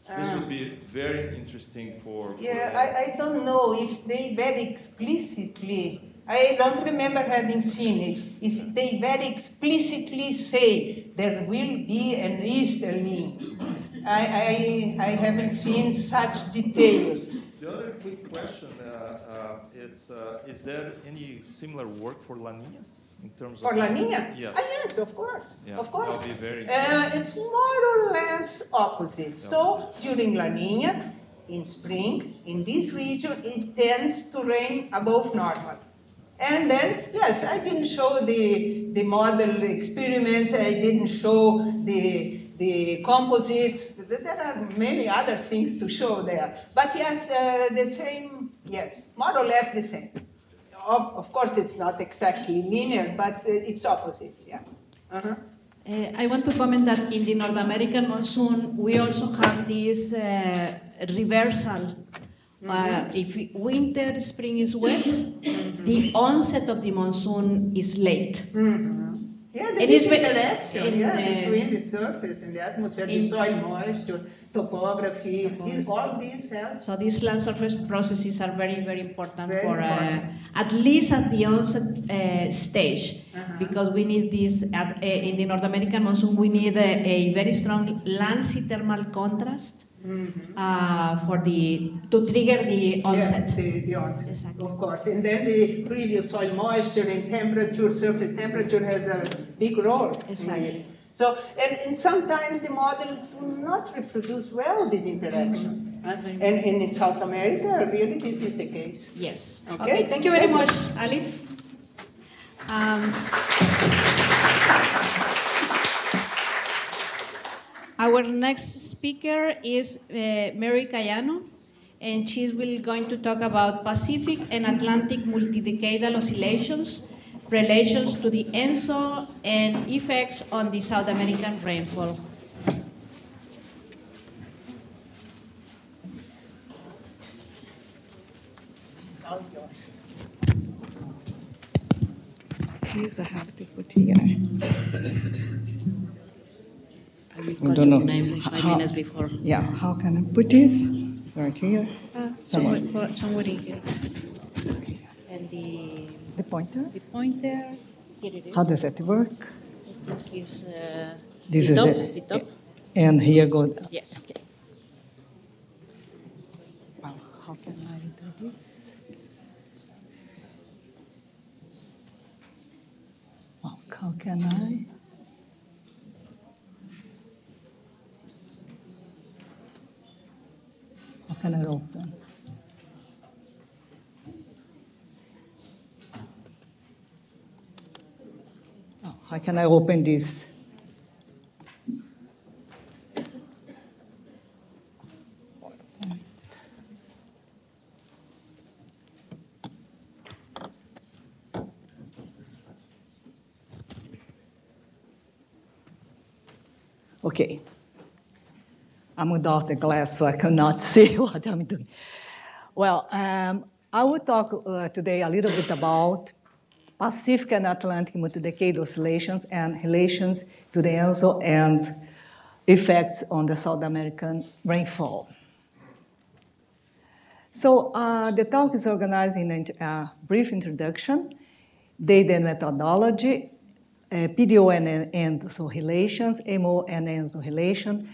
This would be very interesting for... I don't know if they very explicitly, I don't remember having seen it, if they very explicitly say there will be an East El Niño. I haven't seen such detail. The other quick question, is there any similar work for La Niñas? In terms for of La Niña? Yes. Yes, of course. Yeah, of course. That'll be very it's more or less opposite. So during La Niña, in spring, in this region, it tends to rain above normal. And then, yes, I didn't show the model experiments, I didn't show the composites. There are many other things to show there. But yes, the same, yes, more or less the same. Of course, it's not exactly linear, but it's opposite, yeah. I want to comment that in the North American monsoon, we also have this reversal. If winter, spring is wet, the onset of the monsoon is late. Yeah, there is interaction between the surface and the atmosphere, the soil moisture, topography, all these helps. So these land surface processes are very, very important at least at the onset stage, because we need this, in the North American monsoon, we need a very strong Lancy thermal contrast to trigger the onset. Yes, the onset, exactly. Of course. And then the previous soil moisture and temperature, surface temperature has a big role. Exactly. So, and sometimes the models do not reproduce well this interaction. And in South America, really, this is the case. Yes. Okay, thank you very much, Alice. Our next speaker is Mary Kayano, and she's going to talk about Pacific and Atlantic multidecadal oscillations, relations to the ENSO, and effects on the South American rainfall. this I have to put here. I will I call don't your know name 5 minutes before. Yeah, how can I put this? It's right here. Somewhere in here. And The pointer? the pointer, here it is. How does that work? I think is This the is top, the top. And here goes. Yes. Wow, how can I do this? Oh, how can I? How can I open? Oh, how can I open this? Okay. I'm without the glass, so I cannot see what I'm doing. Well, I will talk today a little bit about Pacific and Atlantic multi-decade oscillations and relations to the ENSO and effects on the South American rainfall. So the talk is organized in a brief introduction, data and methodology, PDO and ENSO relations, MO and ENSO relation,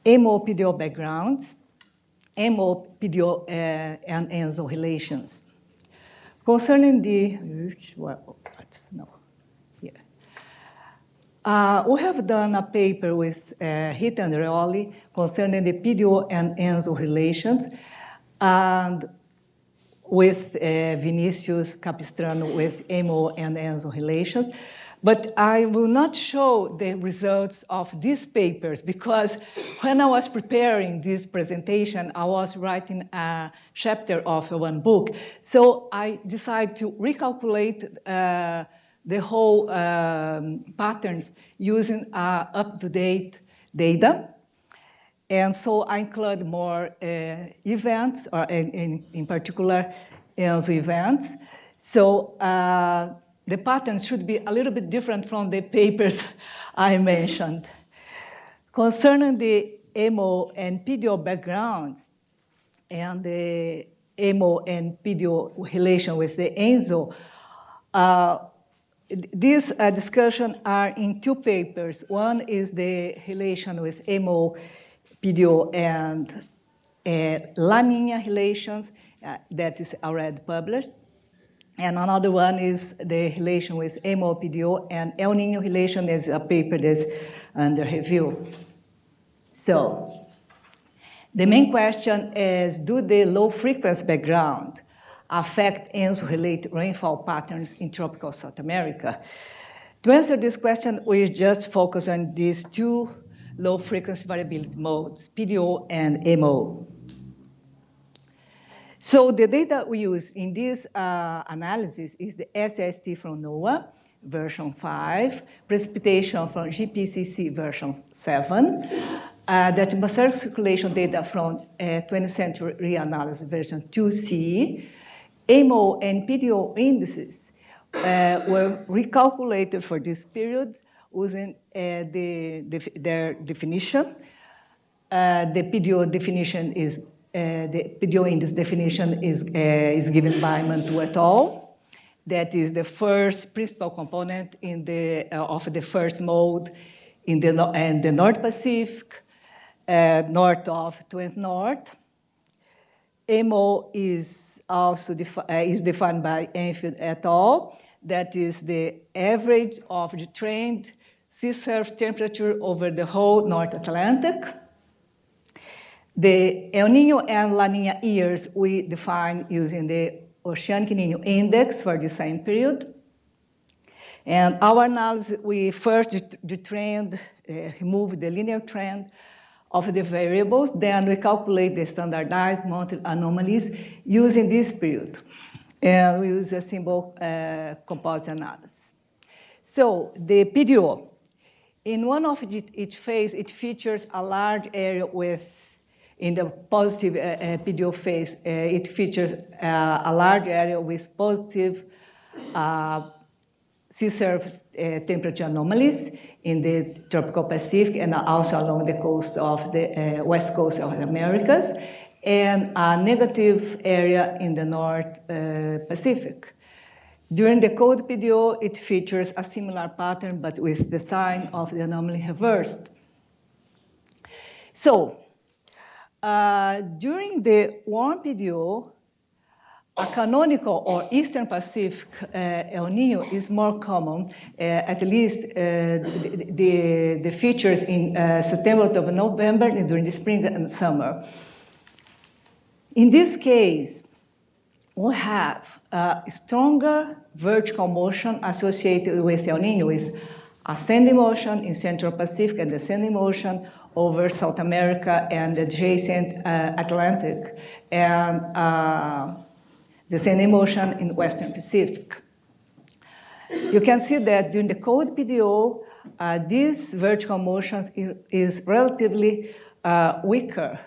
MO PDO backgrounds, MO PDO and ENSO relations. Concerning the, we have done a paper with Rita and Reoli concerning the PDO and ENSO relations, and with Vinicius Capistrano with MO and ENSO relations. But I will not show the results of these papers because when I was preparing this presentation, I was writing a chapter of one book. So I decided to recalculate the whole patterns using up-to-date data. And so I include more events, or in particular, ENSO events. So the pattern should be a little bit different from the papers I mentioned. Concerning the MO and PDO backgrounds and the MO and PDO relation with the ENSO, these discussions are in two papers. One is the relation with MO, PDO, and La Niña relations that is already published. And another one is the relation with MO, PDO, and El Niño relation is a paper that's under review. So the main question is, do the low frequency background affect ENSO-related rainfall patterns in tropical South America? To answer this question, we just focus on these two low frequency variability modes, PDO and MO. So the data we use in this analysis is the SST from NOAA, version 5, precipitation from GPCC, version 7, the atmospheric circulation data from 20th century reanalysis, version 2C, MO and PDO indices were recalculated for this period using their definition. The PDO definition is the PDO index definition is given by Mantu et al. That is the first principal component in of the first mode in the North Pacific, north of 20 North. MO is also is defined by Enfield et al. That is the average of the trend sea surface temperature over the whole North Atlantic. The El Niño and La Niña years we define using the Oceanic Niño Index for the same period. And our analysis, we first the trend, remove the linear trend of the variables, then we calculate the standardized monthly anomalies using this period. And we use a simple composite analysis. So the PDO, in one of each phase, it features a large area with, in the positive PDO phase, it features a large area with positive sea surface temperature anomalies in the tropical Pacific and also along the coast of the west coast of the Americas, and a negative area in the North Pacific. During the cold PDO, it features a similar pattern, but with the sign of the anomaly reversed. So, during the warm PDO, a canonical or Eastern Pacific El Niño is more common, at least the features in September, October, November, and during the spring and summer. In this case, we have a stronger vertical motion associated with El Niño, with ascending motion in Central Pacific and descending motion over South America and the adjacent Atlantic, and descending motion in Western Pacific. You can see that during the cold PDO, these vertical motions is relatively weaker.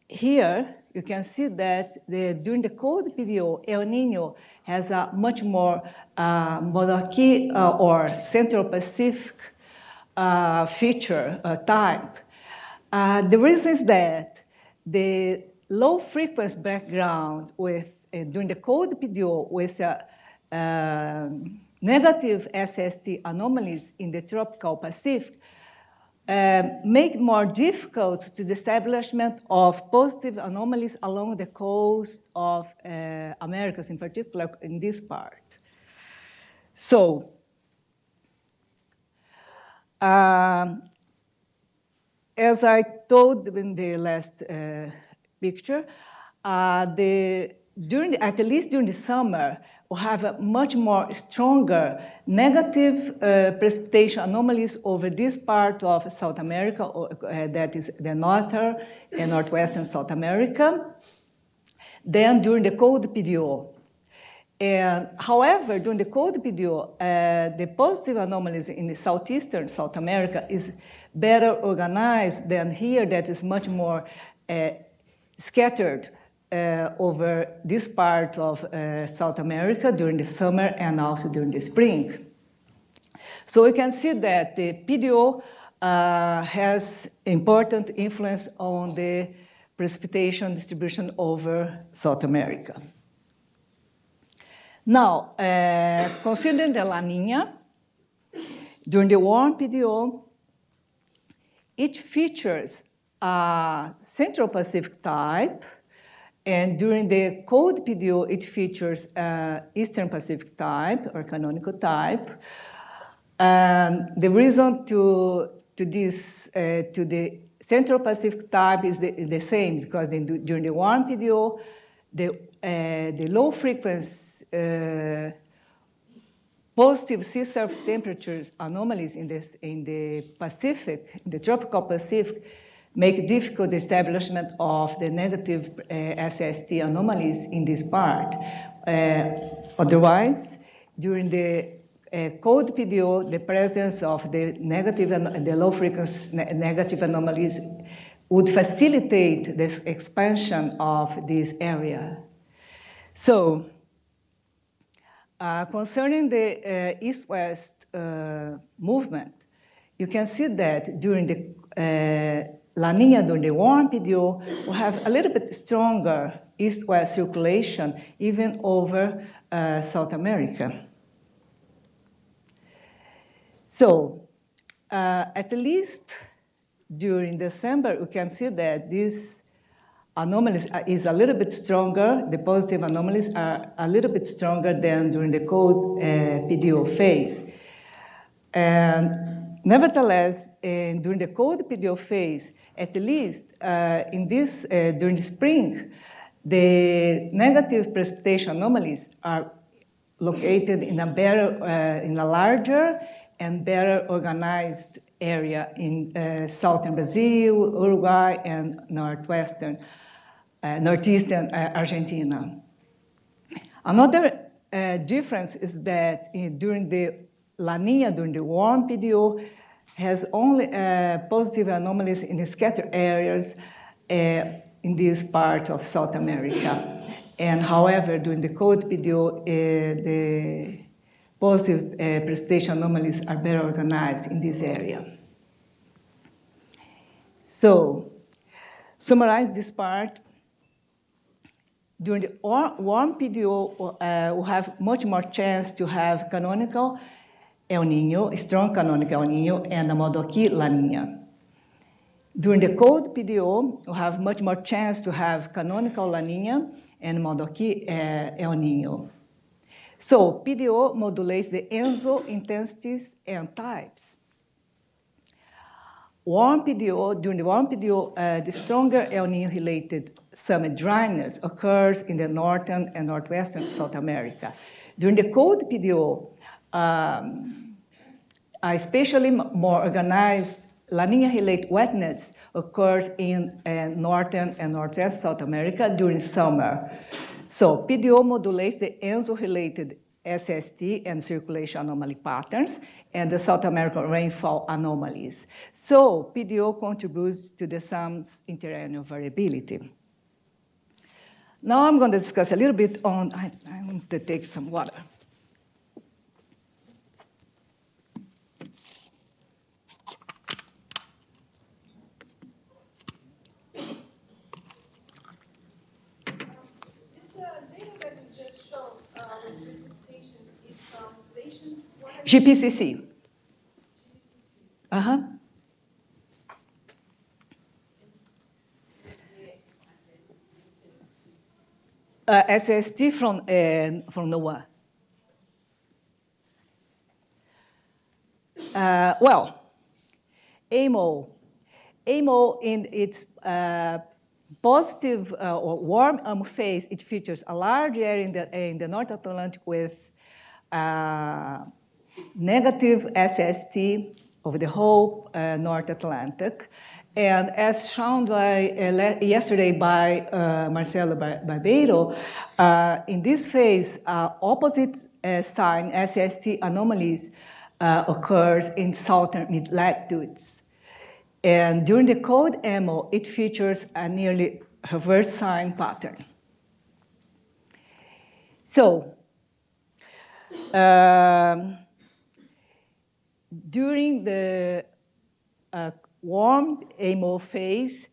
Here, you can see that during the cold PDO, El Niño has a much more monarchy or Central Pacific feature type. The reason is that the low frequency background with during the cold PDO with negative SST anomalies in the tropical Pacific make it more difficult to the establishment of positive anomalies along the coast of Americas, in particular in this part. So, as I told in the last picture, at least during the summer, we have a much more stronger negative precipitation anomalies over this part of South America, that is the northern and northwestern South America, than during the cold PDO. And however, during the cold PDO, the positive anomalies in the southeastern South America is better organized than here, that is much more scattered over this part of South America during the summer and also during the spring. So we can see that the PDO has important influence on the precipitation distribution over South America. Now, considering the La Niña, during the warm PDO, it features a Central Pacific type, and during the cold PDO, it features Eastern Pacific type or canonical type. And the reason to the Central Pacific type is the same, because during the warm PDO, the low frequency positive sea surface temperatures anomalies in the Pacific, in the tropical Pacific, make difficult the establishment of the negative SST anomalies in this part. Otherwise, during the cold PDO, the presence of the negative and the low frequency negative anomalies would facilitate this expansion of this area. So, concerning the east-west movement, you can see that during the La Niña, during the warm PDO, we have a little bit stronger east-west circulation, even over South America. So, at least during December, we can see that this anomalies is a little bit stronger, the positive anomalies are a little bit stronger than during the cold PDO phase. And nevertheless, during the cold PDO phase, at least during the spring, the negative precipitation anomalies are located in a larger and better organized area in southern Brazil, Uruguay, and northeastern Argentina. Another difference is that during the La Niña, during the warm PDO, has only positive anomalies in the scattered areas in this part of South America. And however, during the cold PDO, the positive precipitation anomalies are better organized in this area. So, summarize this part. During the warm PDO, we have much more chance to have canonical El Niño, strong canonical El Niño, and a Modoki La Niña. During the cold PDO, we have much more chance to have canonical La Niña and Modoki El Niño. So PDO modulates the ENSO intensities and types. During the warm PDO, the stronger El Niño-related summer dryness occurs in the northern and northwestern South America. During the cold PDO, especially more organized La Niña-related wetness occurs in northern and northwest South America during summer. So PDO modulates the ENSO-related SST and circulation anomaly patterns and the South American rainfall anomalies. So PDO contributes to the SAM's interannual variability. Now I'm going to discuss a little bit on, I want to take some water. GPCC. Uh-huh. SST from NOAA. Well, AMO in its positive or warm phase, it features a large area in the North Atlantic with negative SST over the whole North Atlantic. And as shown yesterday by Marcelo Barbeiro, in this phase, opposite sign SST anomalies occurs in southern mid-latitudes. And during the cold AMO, it features a nearly reverse sign pattern. So, during the warm AMO phase,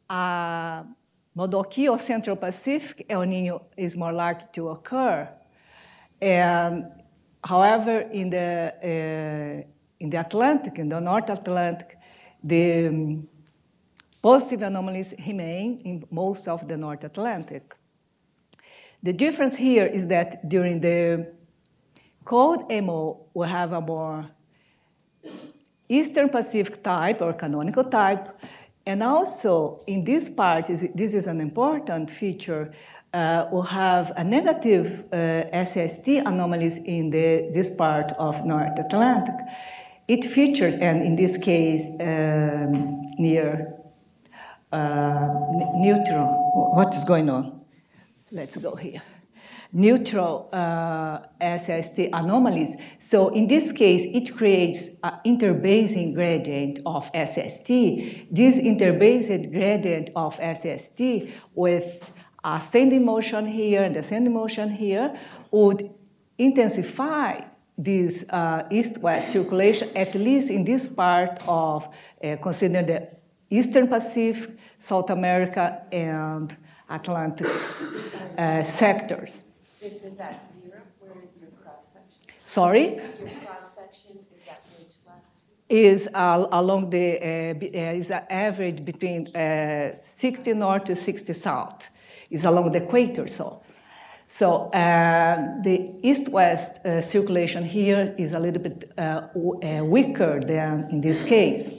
Modoki or Central Pacific El Niño is more likely to occur. And however, in the Atlantic, in the North Atlantic, the positive anomalies remain in most of the North Atlantic. The difference here is that during the cold AMO, we have a more Eastern Pacific type or canonical type. And also in this part, this is an important feature, we'll have a negative SST anomalies in this part of North Atlantic. It features, and in this case, near neutral. What is going on? Let's go here. Neutral SST anomalies. So in this case, it creates an interbasing gradient of SST. This interbased gradient of SST with ascending motion here and descending motion here would intensify this east-west circulation, at least in this part of consider the Eastern Pacific, South America, and Atlantic sectors. Is that zero? Where is your cross-section? Sorry? Your cross-section, is that which left? Is along the, is an average between 60 north to 60 south. Is along the equator, so the east-west circulation here is a little bit weaker than in this case.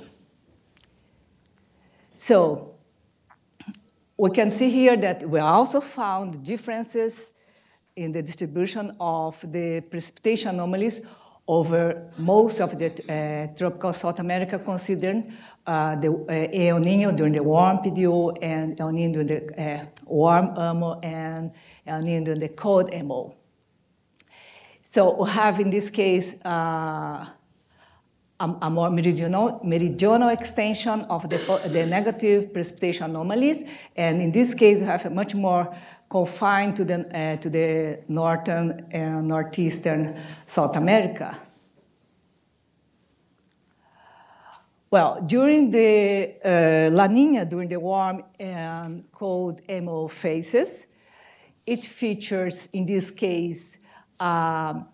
So we can see here that we also found differences in the distribution of the precipitation anomalies over most of the tropical South America, considering the El Niño during the warm PDO and El Niño during the warm AMO and El Niño during the cold AMO. So we have in this case a more meridional extension of the negative precipitation anomalies, and in this case we have a much more confined to the northern and northeastern South America. Well, during the La Niña, during the warm and cold MO phases, it features, in this case, in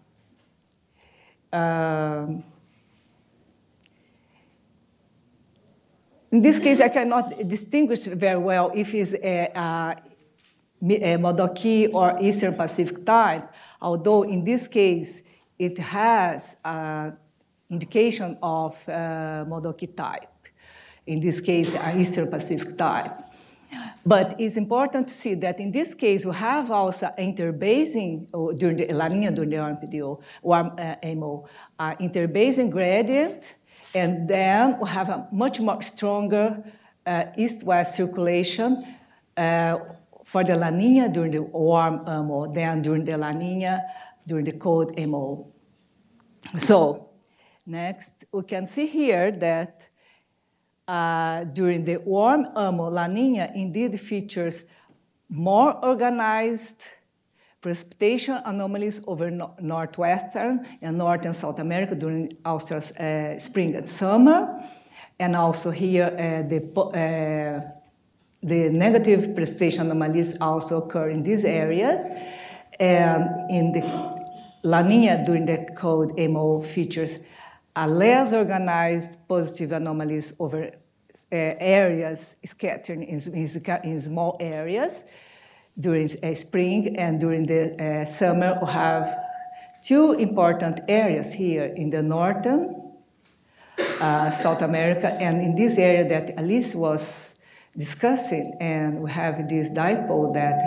this case, I cannot distinguish very well if it's a Modoki or Eastern Pacific type, although in this case, it has indication of Modoki type. In this case, an Eastern Pacific type. But it's important to see that in this case, we have also interbasing during the La Niña, during the warm MO, interbasing gradient, and then we have a much more stronger east-west circulation for the La Niña during the warm MO than during the La Niña during the cold MO. So next, we can see here that during the warm MO, La Niña indeed features more organized precipitation anomalies over northwestern and northern South America during Australia's spring and summer. And also here, the negative precipitation anomalies also occur in these areas. And in the La Niña during the cold MO features a less organized positive anomalies over areas scattered in small areas during spring, and during the summer we have two important areas here in the northern South America, and in this area that Alice was discussing, and we have this dipole that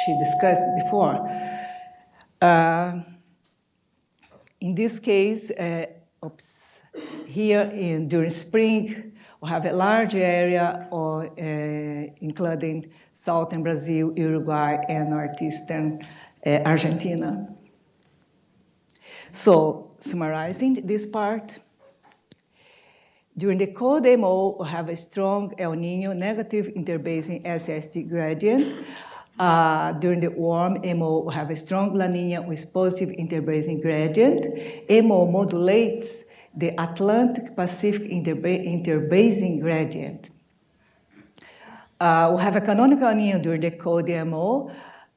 she discussed before. In this case, here during spring, we have a large area including southern Brazil, Uruguay, and northeastern Argentina. So, summarizing this part, during the cold MO, we have a strong El Niño negative interbasing SST gradient. During the warm MO, we have a strong La Niña with positive interbasing gradient. MO modulates the Atlantic-Pacific interbasing gradient. We have a canonical El Niño during the cold MO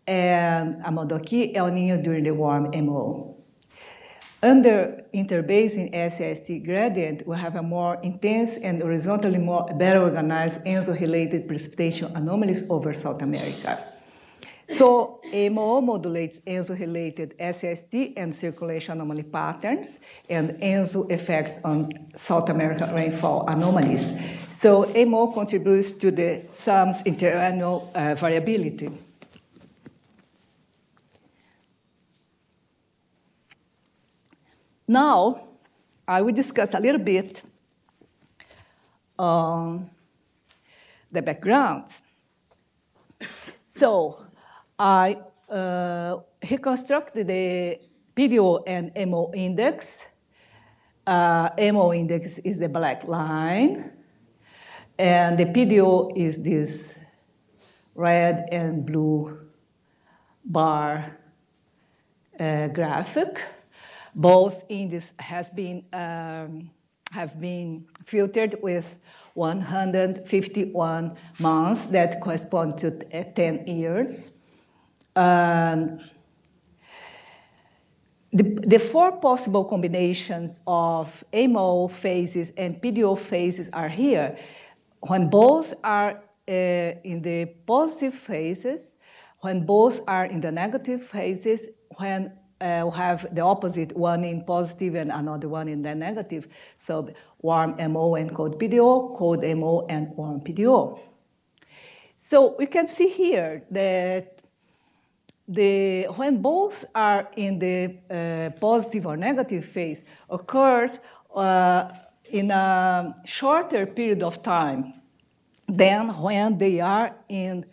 and a Modoki El Niño during the warm MO. Under interbasing SST gradient, we have a more intense and horizontally better organized ENSO-related precipitation anomalies over South America. So MO modulates ENSO-related SST and circulation anomaly patterns and ENSO effects on South American rainfall anomalies. So MO contributes to the SAM's interannual variability. Now, I will discuss a little bit the background. So, I reconstructed the PDO and MO index. MO index is the black line, and the PDO is this red and blue bar graphic. Both indices have been filtered with 151 months that correspond to 10 years. The four possible combinations of MO phases and PDO phases are here. When both are in the positive phases, when both are in the negative phases, when we have the opposite, one in positive and another one in the negative. So warm MO and cold PDO, cold MO and warm PDO. So we can see here that when both are in the positive or negative phase occurs in a shorter period of time than when they are in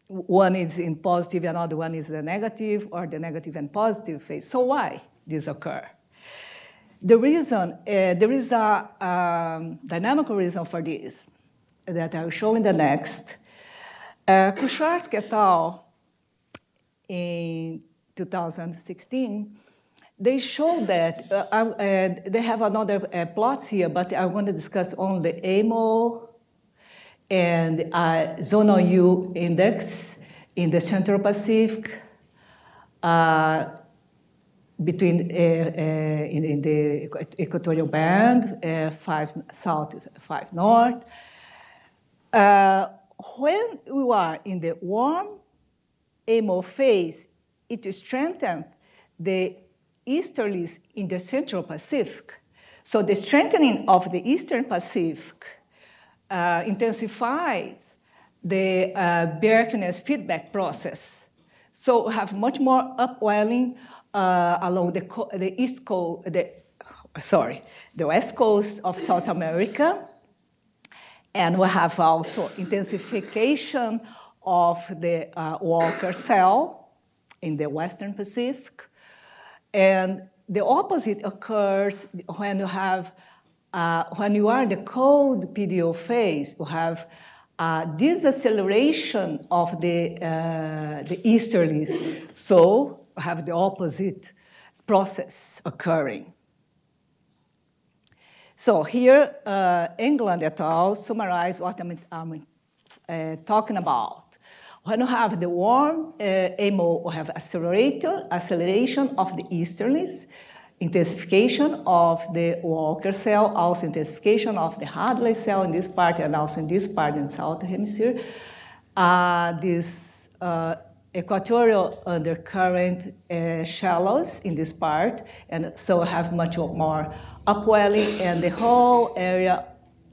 one is in positive, another one is the negative, or the negative and positive phase. So why this occur? The reason, there is a dynamical reason for this that I will show in the next. Kucharski et al. In 2016, they show that, they have another plots here, but I want to discuss only the AMO and zonal U index in the Central Pacific, between in the equatorial band, 5 south, 5 north. When we are in the warm AMO phase, it strengthens the easterlies in the Central Pacific. So the strengthening of the Eastern Pacific intensifies the Bjerknes feedback process. So we have much more upwelling along the east coast, the west coast of South America. And we have also intensification of the Walker cell in the Western Pacific. And the opposite occurs when you have, when you are in the cold PDO phase, you have deceleration of the easterlies. So you have the opposite process occurring. So here, England et al. Summarize what I'm talking about. When you have the warm AMO, we have acceleration of the easterlies, intensification of the Walker cell, also intensification of the Hadley cell in this part, and also in this part in the south hemisphere. This equatorial undercurrent shallows in this part, and so have much more upwelling, and the whole area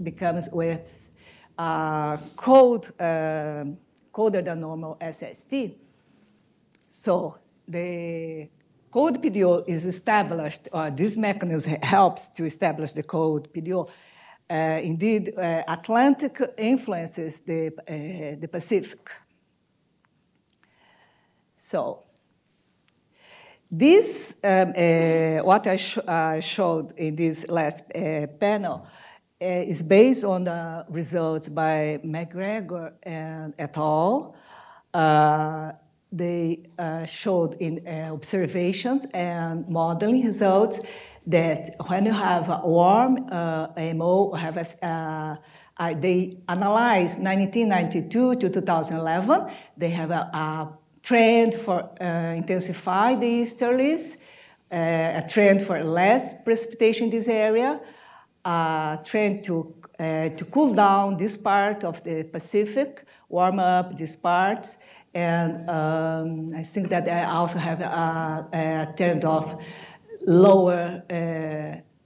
becomes with cold, colder than normal SST. So the cold PDO is established, or this mechanism helps to establish the cold PDO. Indeed, Atlantic influences the Pacific. So this, what I showed in this last panel, is based on the results by McGregor and et al. They showed in observations and modeling results that when you have a warm AMO, they analyzed 1992 to 2011. They have a trend for intensify the easterlies, a trend for less precipitation in this area, a trend to cool down this part of the Pacific, warm up these parts, and I think that I also have a trend of lower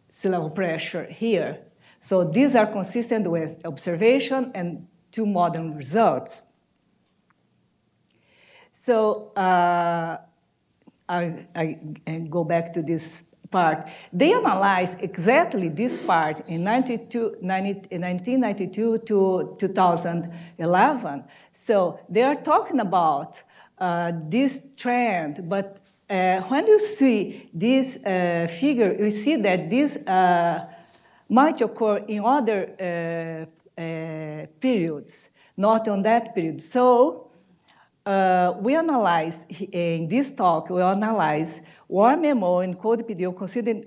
sea level pressure here. So these are consistent with observation and 2 modern results. So I go back to this part. They analyzed exactly this part in 1992 to 2011. So they are talking about this trend, but when you see this figure, you see that this might occur in other periods, not on that period. So we analyze, in this talk, we analyze warm MO and cold PDO considering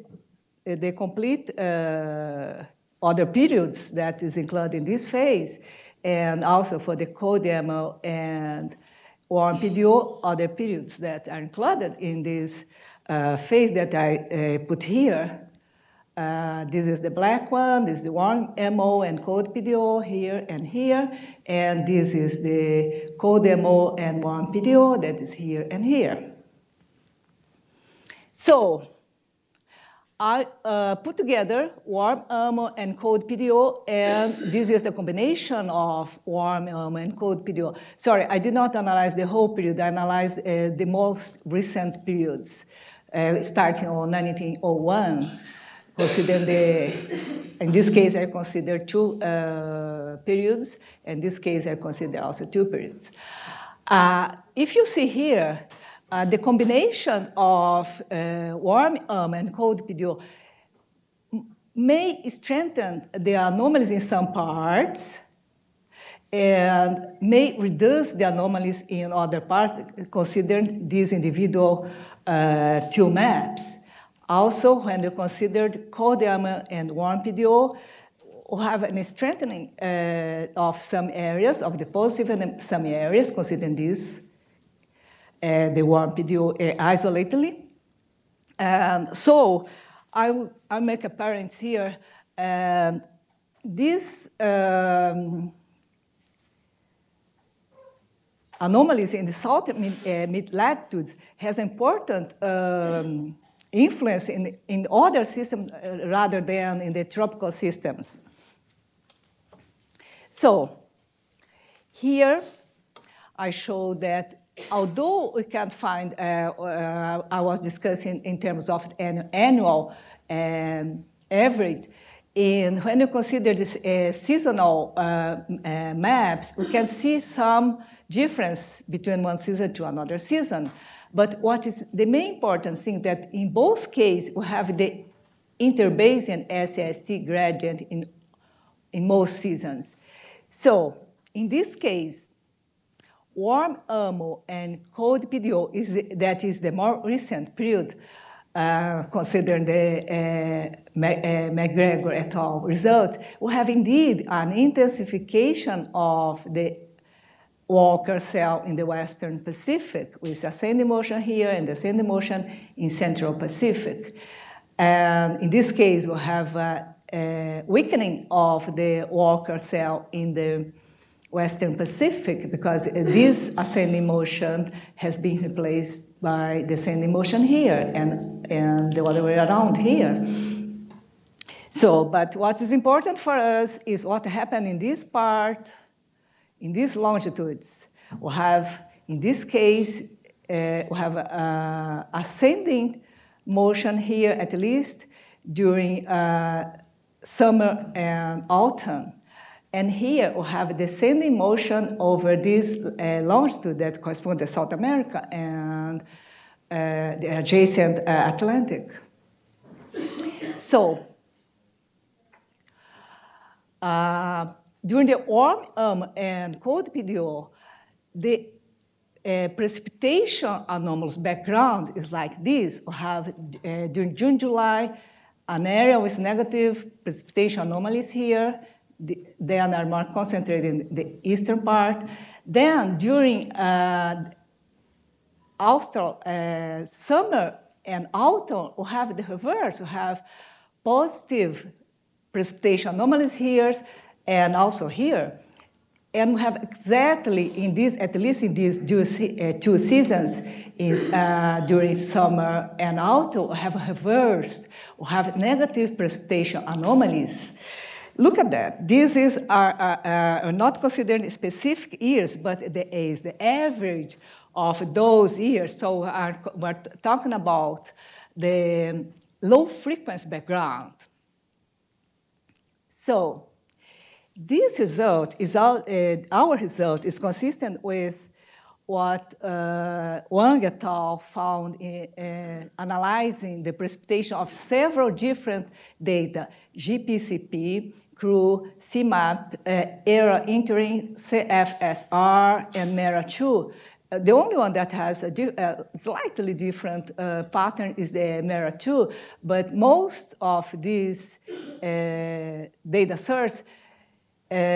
the complete other periods that is included in this phase, and also for the cold MO and warm PDO, other periods that are included in this phase that I put here. This is the black one, this is the warm MO and cold PDO here, and this is the cold MO and warm PDO that is here and here. So I put together warm MO and cold PDO, and this is the combination of warm MO and cold PDO. Sorry, I did not analyze the whole period. I analyzed the most recent periods, starting on 1901. Consider in this case, I consider 2 periods. In this case, I consider also 2 periods. If you see here, the combination of warm and cold PDO may strengthen the anomalies in some parts and may reduce the anomalies in other parts, considering these individual two maps. Also, when you considered cold YAML and warm PDO, we have a strengthening of some areas, of the positive and some areas, considering this, the warm PDO isolatedly. And so I'll make apparent here, these anomalies in the southern mid-latitudes has important influence in other systems rather than in the tropical systems. So here I show that although we can find, I was discussing in terms of an annual average, and when you consider this seasonal maps, we can see some difference between one season to another season. But what is the main important thing that in both cases we have the interbasin SST gradient in most seasons. So in this case, warm AMO and cold PDO that is the more recent period, considering the McGregor et al. Result, we have indeed an intensification of the Walker cell in the Western Pacific with ascending motion here and descending motion in Central Pacific. And in this case, we have a weakening of the Walker cell in the Western Pacific because this ascending motion has been replaced by descending motion here and the other way around here. So, but what is important for us is what happened in this part, in these longitudes. We have, in this case, we have ascending motion here, at least during summer and autumn. And here we have descending motion over this longitude that corresponds to South America and the adjacent Atlantic. So, during the warm and cold PDO, the precipitation anomalous background is like this. We have during June, July, an area with negative precipitation anomalies here. They are more concentrated in the eastern part. Then during austral summer and autumn, we have the reverse. We have positive precipitation anomalies here and also here. And we have exactly in these, at least in these two seasons, is during summer and autumn, we have reversed. We have negative precipitation anomalies. Look at that. This is not considered specific years, but is the average of those years. So we're talking about the low frequency background. So this result is our result is consistent with what Wang et al. Found in analyzing the precipitation of several different data, GPCP, CRU, CMAP, ERA interim, CFSR, and MERA2. The only one that has a slightly different pattern is the MERA2, but most of these data sets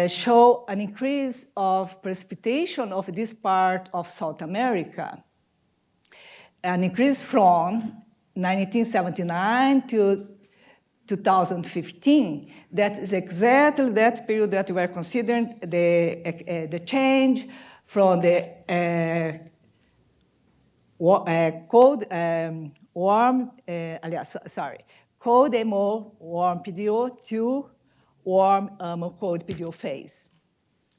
show an increase of precipitation of this part of South America. An increase from 1979 to 2015. That is exactly that period that we are considering the change from the cold MO warm PDO to warm cold PDO phase.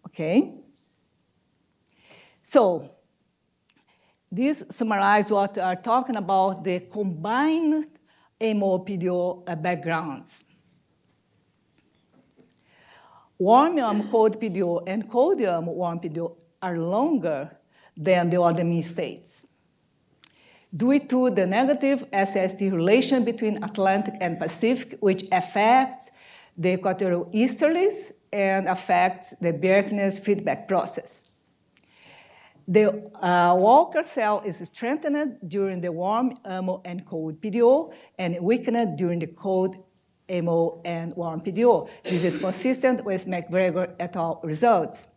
Okay? So this summarizes what we are talking about, the combined MO PDO backgrounds. Warm cold PDO and cold warm PDO are longer than the other mean states, due to the negative SST relation between Atlantic and Pacific, which affects the equatorial easterlies and affects the Birkenes feedback process. The Walker cell is strengthened during the warm MO and cold PDO and weakened during the cold MO and warm PDO. This is consistent with McGregor et al. Results.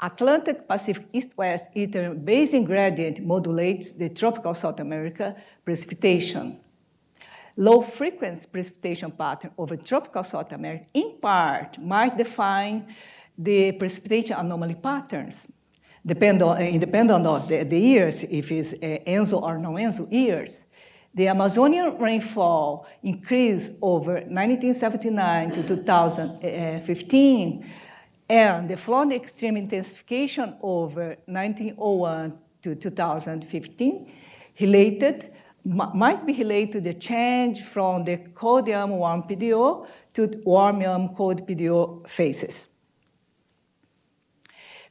Atlantic-Pacific east-west interbasin gradient modulates the tropical South America precipitation. Low-frequency precipitation pattern over tropical South America, in part, might define the precipitation anomaly patterns, independent of the years, if it's ENSO or non-ENSO years. The Amazonian rainfall increased over 1979 to 2015, and the flood extreme intensification over 1901 to 2015 might be related to the change from the cold YAM warm PDO to warm YAM cold PDO phases.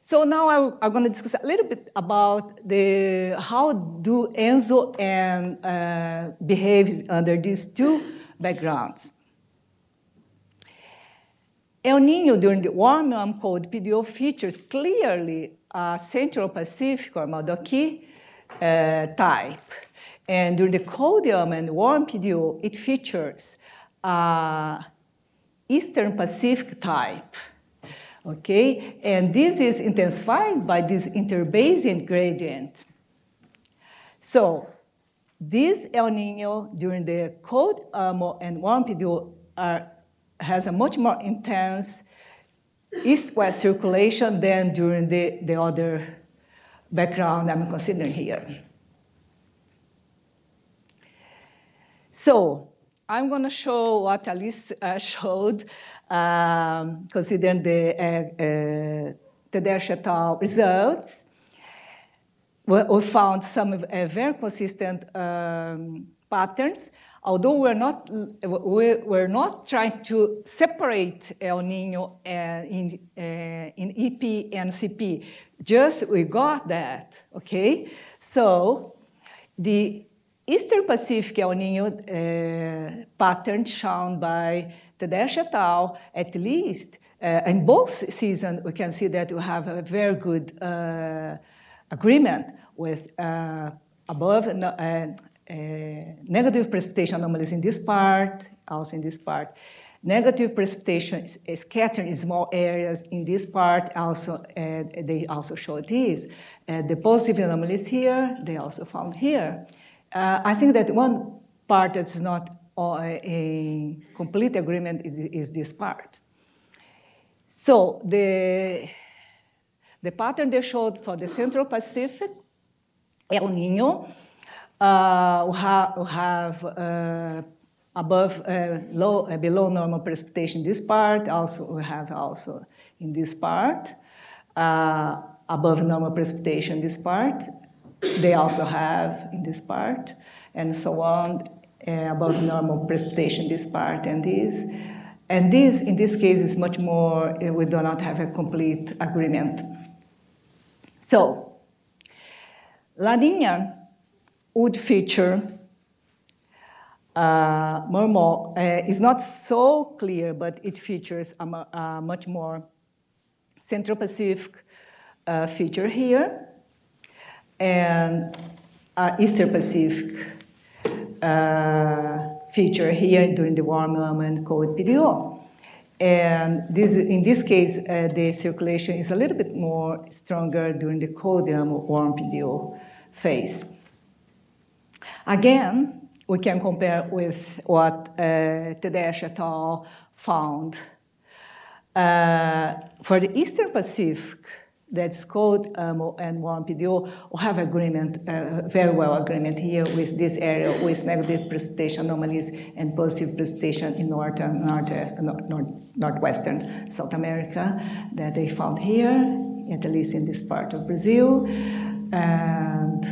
So now I'm going to discuss a little bit about how do ENSO and behaves under these two backgrounds. El Niño during the warm YAM cold PDO features clearly a Central Pacific or Modoki type. And during the cold YAM and warm PDO, it features Eastern Pacific type. Okay, and this is intensified by this interbasin gradient. So this El Niño during the cold and warm PDO has a much more intense east-west circulation than during the other background I'm considering here. So I'm going to show what Alice showed, considering the Tedeschi et al. Results. We found some very consistent patterns, although we're not trying to separate El Niño in EP and CP. Just we got that, okay? So the Eastern Pacific El Niño pattern shown by Tedeschi et al., at least in both seasons, we can see that we have a very good agreement with above negative precipitation anomalies in this part, also in this part. Negative precipitation is scattered in small areas in this part. Also, they also show this. The positive anomalies here, they also found here. I think that one part that's not a complete agreement is this part. So the pattern they showed for the Central Pacific, El Niño, have below normal precipitation in this part. Also, we have also in this part above normal precipitation in this part. They also have in this part, and so on, above normal precipitation in this part and this. And this, in this case, is much more, we do not have a complete agreement. So, La Niña would feature is not so clear, but it features a much more Central Pacific feature here, and Eastern Pacific feature here during the warm and cold PDO. And this, in this case, the circulation is a little bit more stronger during the cold warm PDO phase. Again, we can compare with what Tedeschi et al. Found. For the Eastern Pacific, that's cold and warm PDO, we have agreement, very well agreement here with this area with negative precipitation anomalies and positive precipitation in northwestern South America that they found here, at least in this part of Brazil. And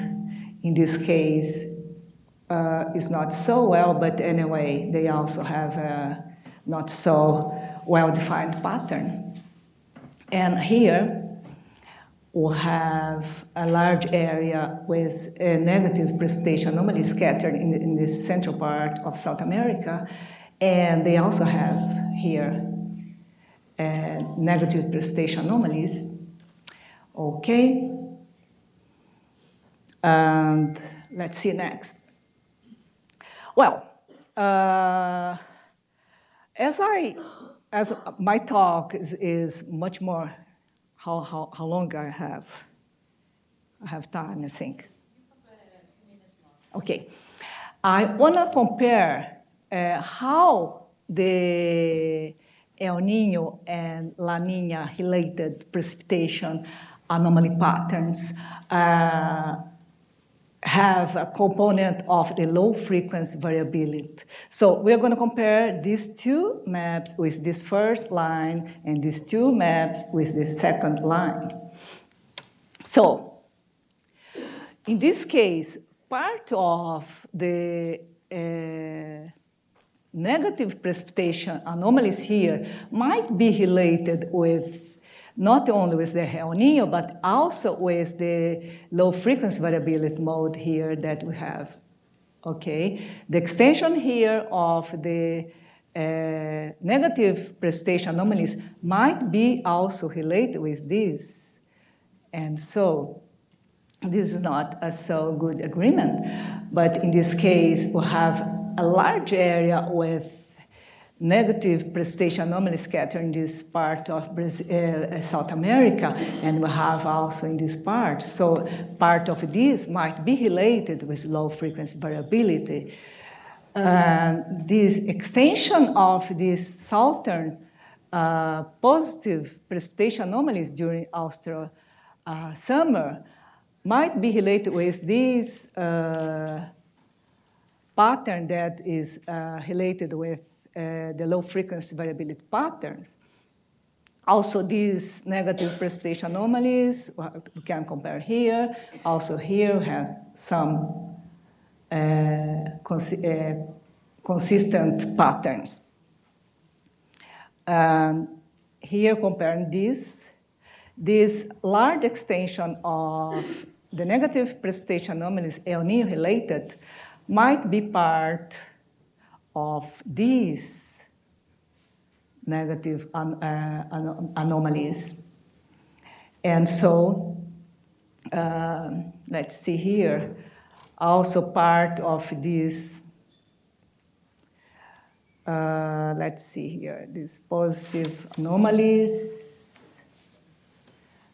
in this case, it's not so well, but anyway, they also have a not so well-defined pattern. And here, we have a large area with a negative precipitation anomaly scattered in the central part of South America. And they also have here negative precipitation anomalies. Okay. And let's see next. Well, as my talk is much more, how long I have? I have time, I think. Okay. I want to compare how the El Niño and La Niña related precipitation anomaly patterns have a component of the low frequency variability. So we're going to compare these two maps with this first line and these two maps with the second line. So in this case, part of the negative precipitation anomalies here might be related with not only with the El Niño, but also with the low frequency variability mode here that we have. Okay, the extension here of the negative precipitation anomalies might be also related with this. And so this is not a so good agreement, but in this case, we have a large area with negative precipitation anomaly scatter in this part of South America, and we have also in this part. So part of this might be related with low frequency variability. This extension of these southern positive precipitation anomalies during Austral summer might be related with this pattern that is related with the low frequency variability patterns. Also, these negative precipitation anomalies, we can compare here. Also here has some consistent patterns. Here comparing this large extension of the negative precipitation anomalies El Niño related might be part of these negative anomalies. And so, let's see here, also part of this, let's see here, these positive anomalies.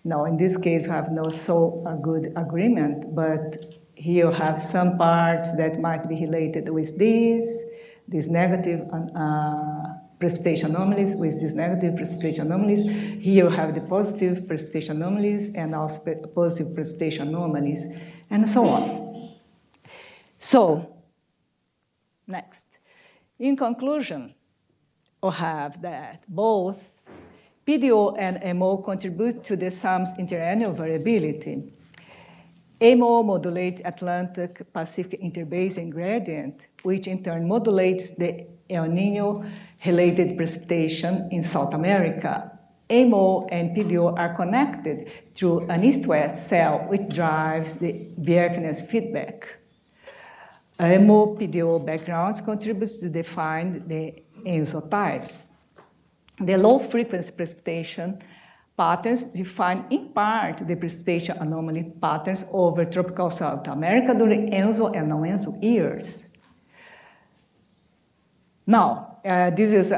Now, in this case, we have no so good agreement, but here you have some parts that might be related with these negative precipitation anomalies with these negative precipitation anomalies. Here you have the positive precipitation anomalies and also positive precipitation anomalies, and so on. So, next. In conclusion, we have that both PDO and MO contribute to the SAM's interannual variability. MO modulates Atlantic-Pacific interbasin gradient, which in turn modulates the El Niño-related precipitation in South America. MO and PDO are connected through an east-west cell, which drives the Bjerknes feedback. MO-PDO backgrounds contributes to define the ENSO types. The low-frequency precipitation patterns define in part the precipitation anomaly patterns over tropical South America during ENSO and non-ENSO years. Now, this is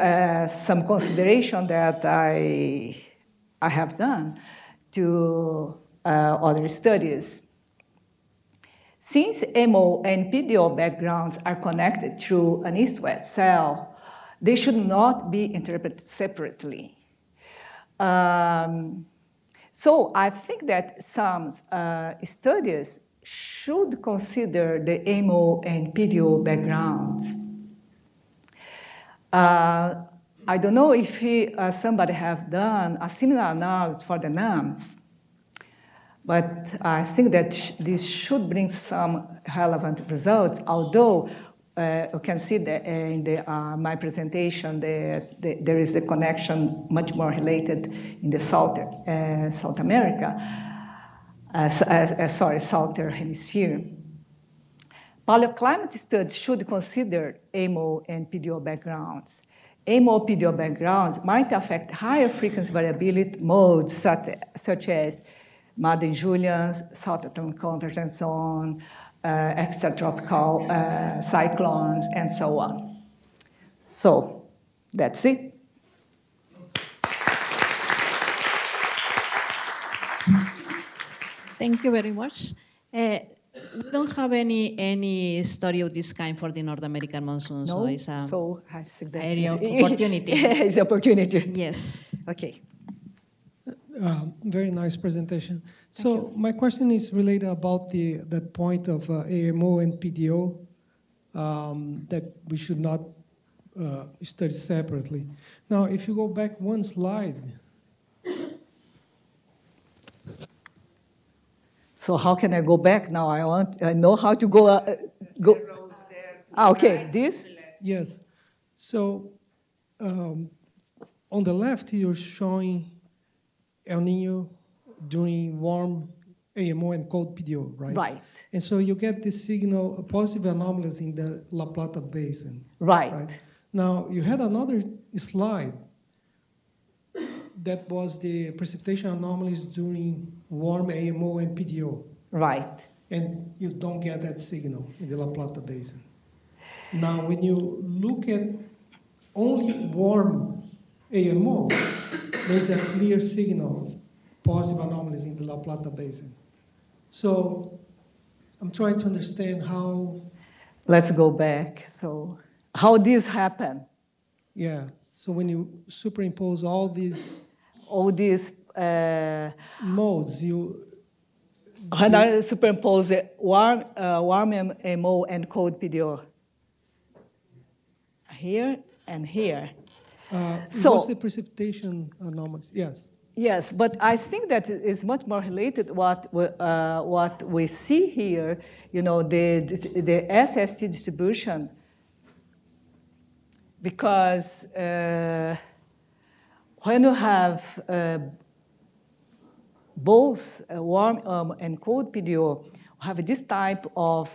some consideration that I have done to other studies. Since MO and PDO backgrounds are connected through an east-west cell, they should not be interpreted separately. So I think that some studies should consider the MO and PDO backgrounds. I don't know if somebody have done a similar analysis for the NAMs, but I think that this should bring some relevant results, although you can see that in my presentation that there is a connection much more related in the South America, Southern Hemisphere. Paleoclimate studies should consider MO and PDO backgrounds. AMO-PDO backgrounds might affect higher frequency variability modes such as Madden-Julian, South Atlantic Convergence Zone, extratropical cyclones, and so on. So that's it. Thank you very much. We don't have any study of this kind for the North American monsoon, so No, it's so I think that area of is- opportunity. It's opportunity. Yes. Okay. Very nice presentation. So my question is related about that point of AMO and PDO that we should not study separately. Now, if you go back one slide. So how can I go back now? I know how to go. Go. Okay, this? Yes. So on the left, you're showing El Niño during warm AMO and cold PDO, right? Right. And so you get this signal, positive anomalies in the La Plata Basin. Right. Now, you had another slide that was the precipitation anomalies during warm AMO and PDO. Right. And you don't get that signal in the La Plata Basin. Now, when you look at only warm AMO, there's a clear signal, positive anomalies in the La Plata Basin. So I'm trying to understand how... Let's go back. So how this happened? Yeah, so when you superimpose all these modes, when I superimpose warm MO and cold PDO here and here. So what's the precipitation anomalies? Yes. Yes, but I think that is much more related what we see here. You know, the SST distribution, because when you have both warm and cold PDO, have this type of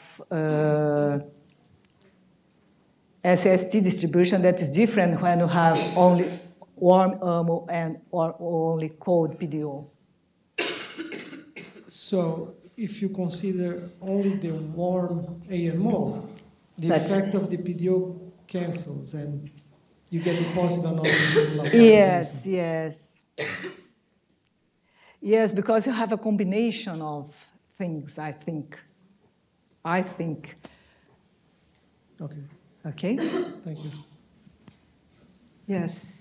SST distribution that is different when you have only warm or only cold PDO. So if you consider only the warm AMO, the effect of the PDO cancels and you get the positive anomaly. Yes, yes. Yes, because you have a combination of things, I think. Okay. Okay? Thank you. Yes.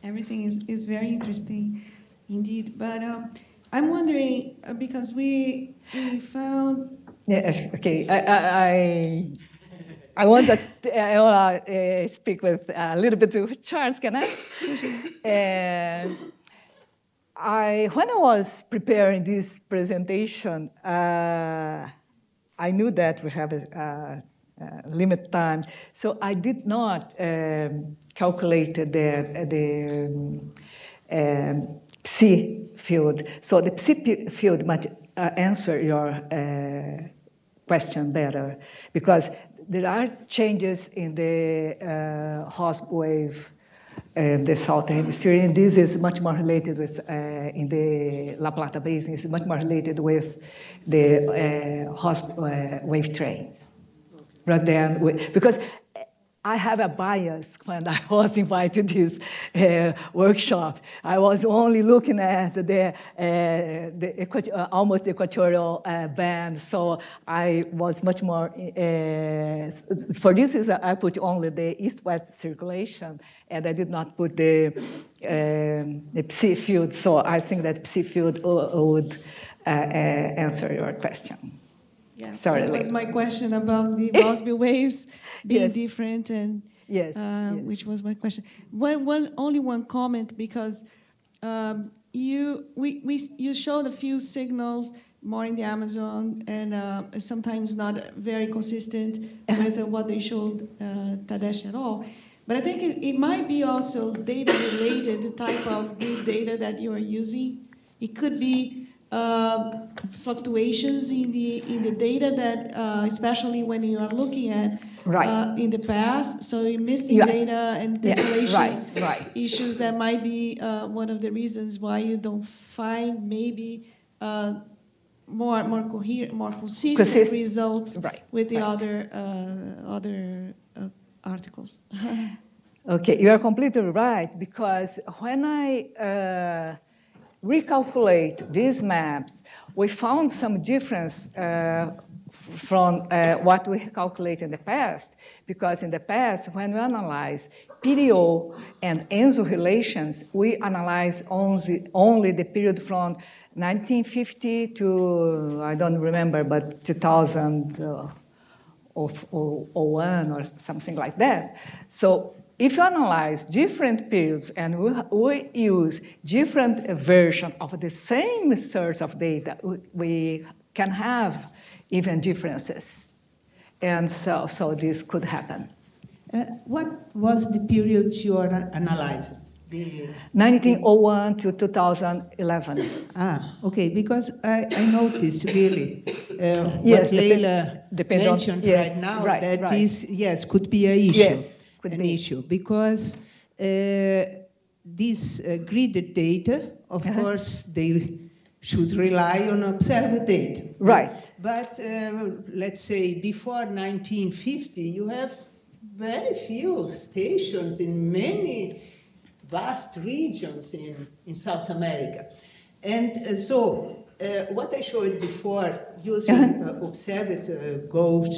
Everything is very interesting indeed. But I'm wondering, because we found... Yes, okay. I want to speak with a little bit to Charles, can I? Sure. When I was preparing this presentation, I knew that we have a limit time, so I did not calculate the psi field. So the psi field might answer your question better, because there are changes in the host wave in the southern hemisphere, and this is much more related with, in the La Plata Basin, is much more related with the host wave trains. Rather than because I have a bias when I was invited to this workshop. I was only looking at the almost equatorial band, so I was much more, for this is I put only the east-west circulation, and I did not put the psi field, so I think that psi field would answer your question. Yeah, sorry, that was my question about the Mosby waves being different, and yes, which was my question. Only one comment, because you showed a few signals more in the Amazon, and sometimes not very consistent with what they showed Tadeusz et al. But I think it might be also data related, the type of grid data that you are using. It could be fluctuations in the data that, especially when you are looking at Right. in the past. So you're missing Yeah. data and Yes, population right. issues that might be one of the reasons why you don't find maybe more coherent, more consistent results with the other articles. Okay, you are completely right, because when I recalculate these maps, we found some difference from what we calculated in the past, because in the past, when we analyze PDO and ENSO relations, we analyze only the period from 1950 to, I don't remember, but 2001 or something like that. So if you analyze different periods and we use different versions of the same source of data, we can have even differences. And so this could happen. What was the period you are analyzing? 1901 to 2011. Okay, because I noticed really Yes, what Leila mentioned yes, right now, right, that right. is, yes, could be an issue. Yes, could an be. issue, because this gridded data, of course, they should rely on observed data. Right. But let's say before 1950, you have very few stations in many vast regions in South America. And so what I showed before, using observed gauge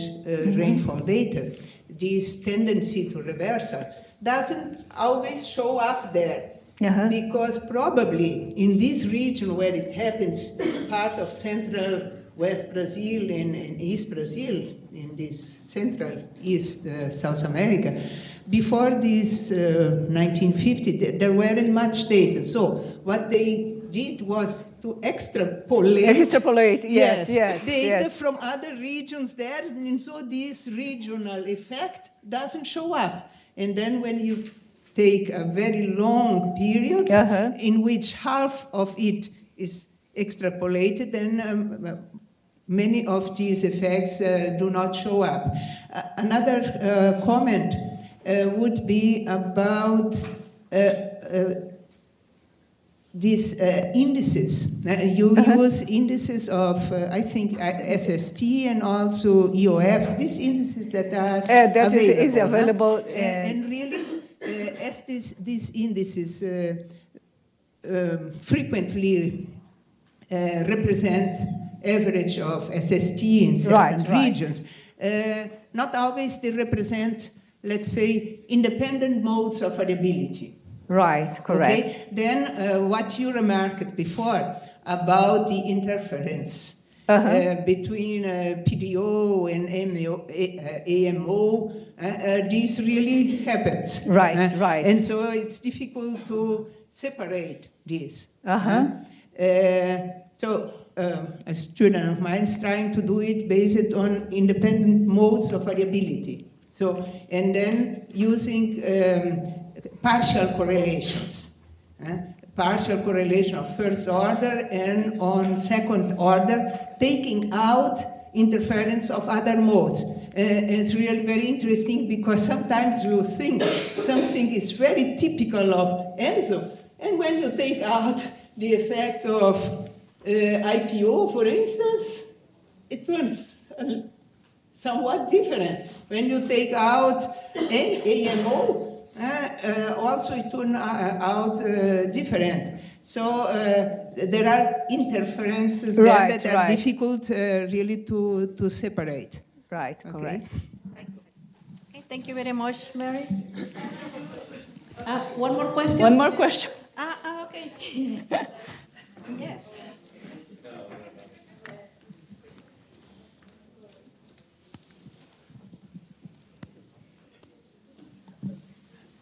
rainfall data, this tendency to reversal doesn't always show up there. Because probably in this region where it happens, part of central West Brazil and East Brazil, in this central East South America, before this 1950, there weren't much data. So what they did was to extrapolate data from other regions there, and so this regional effect doesn't show up. And then when you take a very long period in which half of it is extrapolated, then many of these effects do not show up. Another comment would be about these indices. You use indices of, I think, SST and also EOFs, these indices that are available. Is available. And really, as these indices frequently represent average of SST in certain regions, not always they represent, let's say, independent modes of variability. Right, correct. Okay? Then what you remarked before about the interference between PDO and AMO, this really happens. Right, right. And so it's difficult to separate this. So a student of mine is trying to do it based on independent modes of variability. So, and then using partial correlations. Partial correlation of first order and on second order, taking out interference of other modes. It's really very interesting because sometimes you think something is very typical of ENSO, and when you take out the effect of IPO, for instance, it turns somewhat different. When you take out AMO, also it turns out different. So there are interferences there that are difficult really to separate. Right, correct. Okay, thank you very much, Mary. One more question? One more question. Okay. Yes.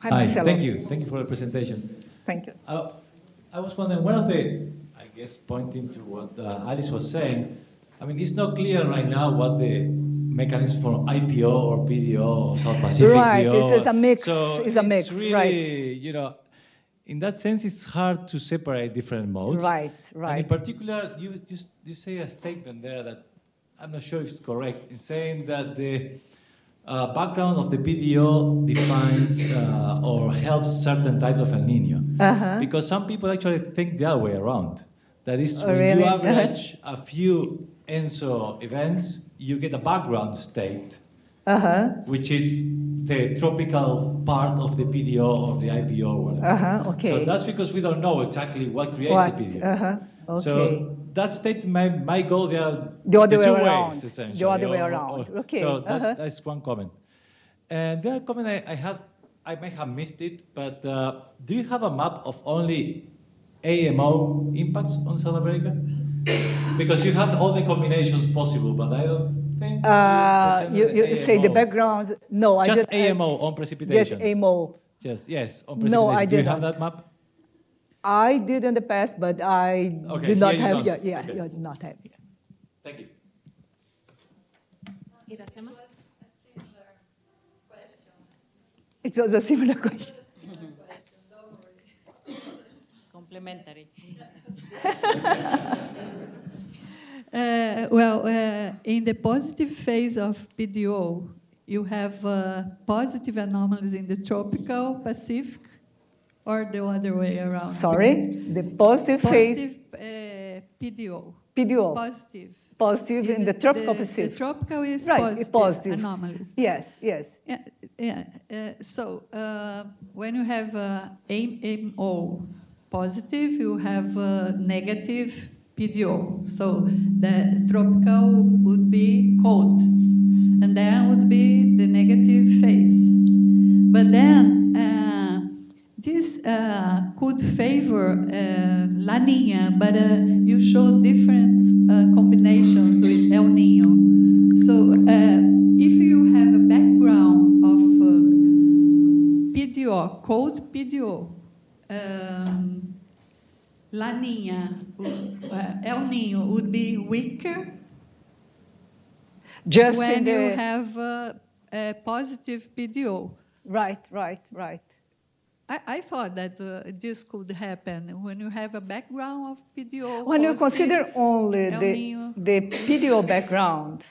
Hi, thank you. Thank you for the presentation. Thank you. I was wondering, one of the, I guess, pointing to what Alice was saying, I mean, it's not clear right now what the mechanism for IPO or PDO or South Pacific Right, PO. it's a mix. So it's a mix, really, right? You know, in that sense, it's hard to separate different modes. Right, right. And in particular, you say a statement there that I'm not sure if it's correct in saying that the background of the PDO defines or helps certain types of El Niño. Because some people actually think the other way around. That is, when really? you average a few ENSO events, you get a background state, which is the tropical part of the PDO or the IPO or whatever. Okay. So that's because we don't know exactly what creates the PDO. Okay. So that state might go the other the way two around. ways, essentially. The other way around. Okay. So that's one comment. And the other comment I may have missed it, but do you have a map of only AMO impacts on South America? Because you have all the combinations possible, but I don't think you say the backgrounds. No, I just didn't. AMO on precipitation. Just AMO. Yes, on precipitation. No, I do you didn't. have that map? I did in the past, but I did not have yet. Yeah, okay. did not have yet. Thank you. Iracema? It was a similar question. Complementary. In the positive phase of PDO, you have positive anomalies in the tropical Pacific, or the other way around? Sorry, the positive phase. PDO. PDO. Positive. In the tropical Pacific. The tropical is right, positive anomalies. Yes. So when you have AMO positive, you have negative PDO. So the tropical would be cold, and then would be the negative phase. But then this could favor La Niña, but you show different combinations with El Niño. So if you have a background of PDO, cold PDO, La Niña, El Niño would be weaker. Just when you have a positive PDO. Right. I thought that this could happen when you have a background of PDO. When you consider only the PDO background,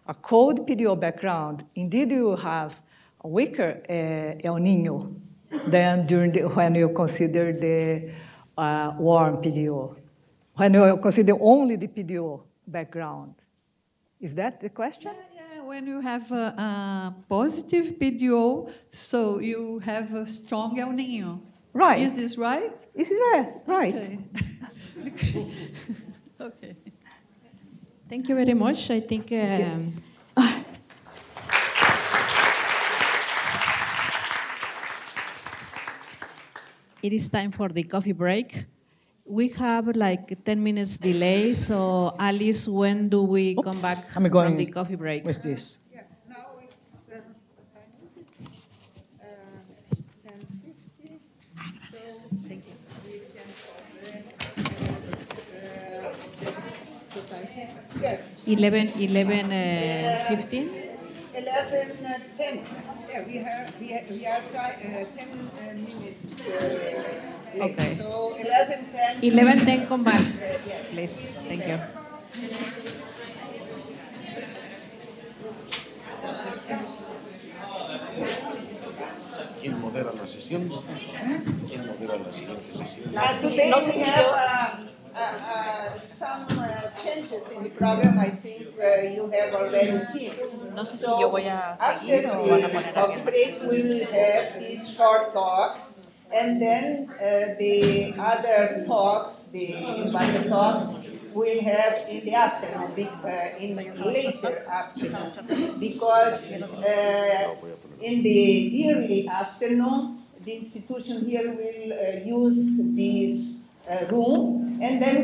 a cold PDO background, indeed you have a weaker El Niño than when you consider the warm PDO. When you consider only the PDO background. Is that the question? Yeah. When you have a positive PDO, so you have a strong El Niño. Right. Is this right? Is it right? Okay. Okay. Thank you very much. I think it is time for the coffee break. We have like 10 minutes delay, so Alice, when do we come back from the coffee break? With this. Yeah, now it's 10:50. So thank you. We can yes. 11:15. 11:10. Yeah, we are 10 minutes late. Okay. So 11:10. 11:10 come back, Yes. please. Thank you. ¿Quién modera la sesión? ¿Quién modera la siguiente sesión? Today we have some changes in the program. I think you have already seen. No sé si yo voy a seguir o van a poner a alguien After the break, we'll have these short talks, and then the other talks, the invited talks, we'll have in the afternoon, in later afternoon, because in the early afternoon, the institution here will use this room, and then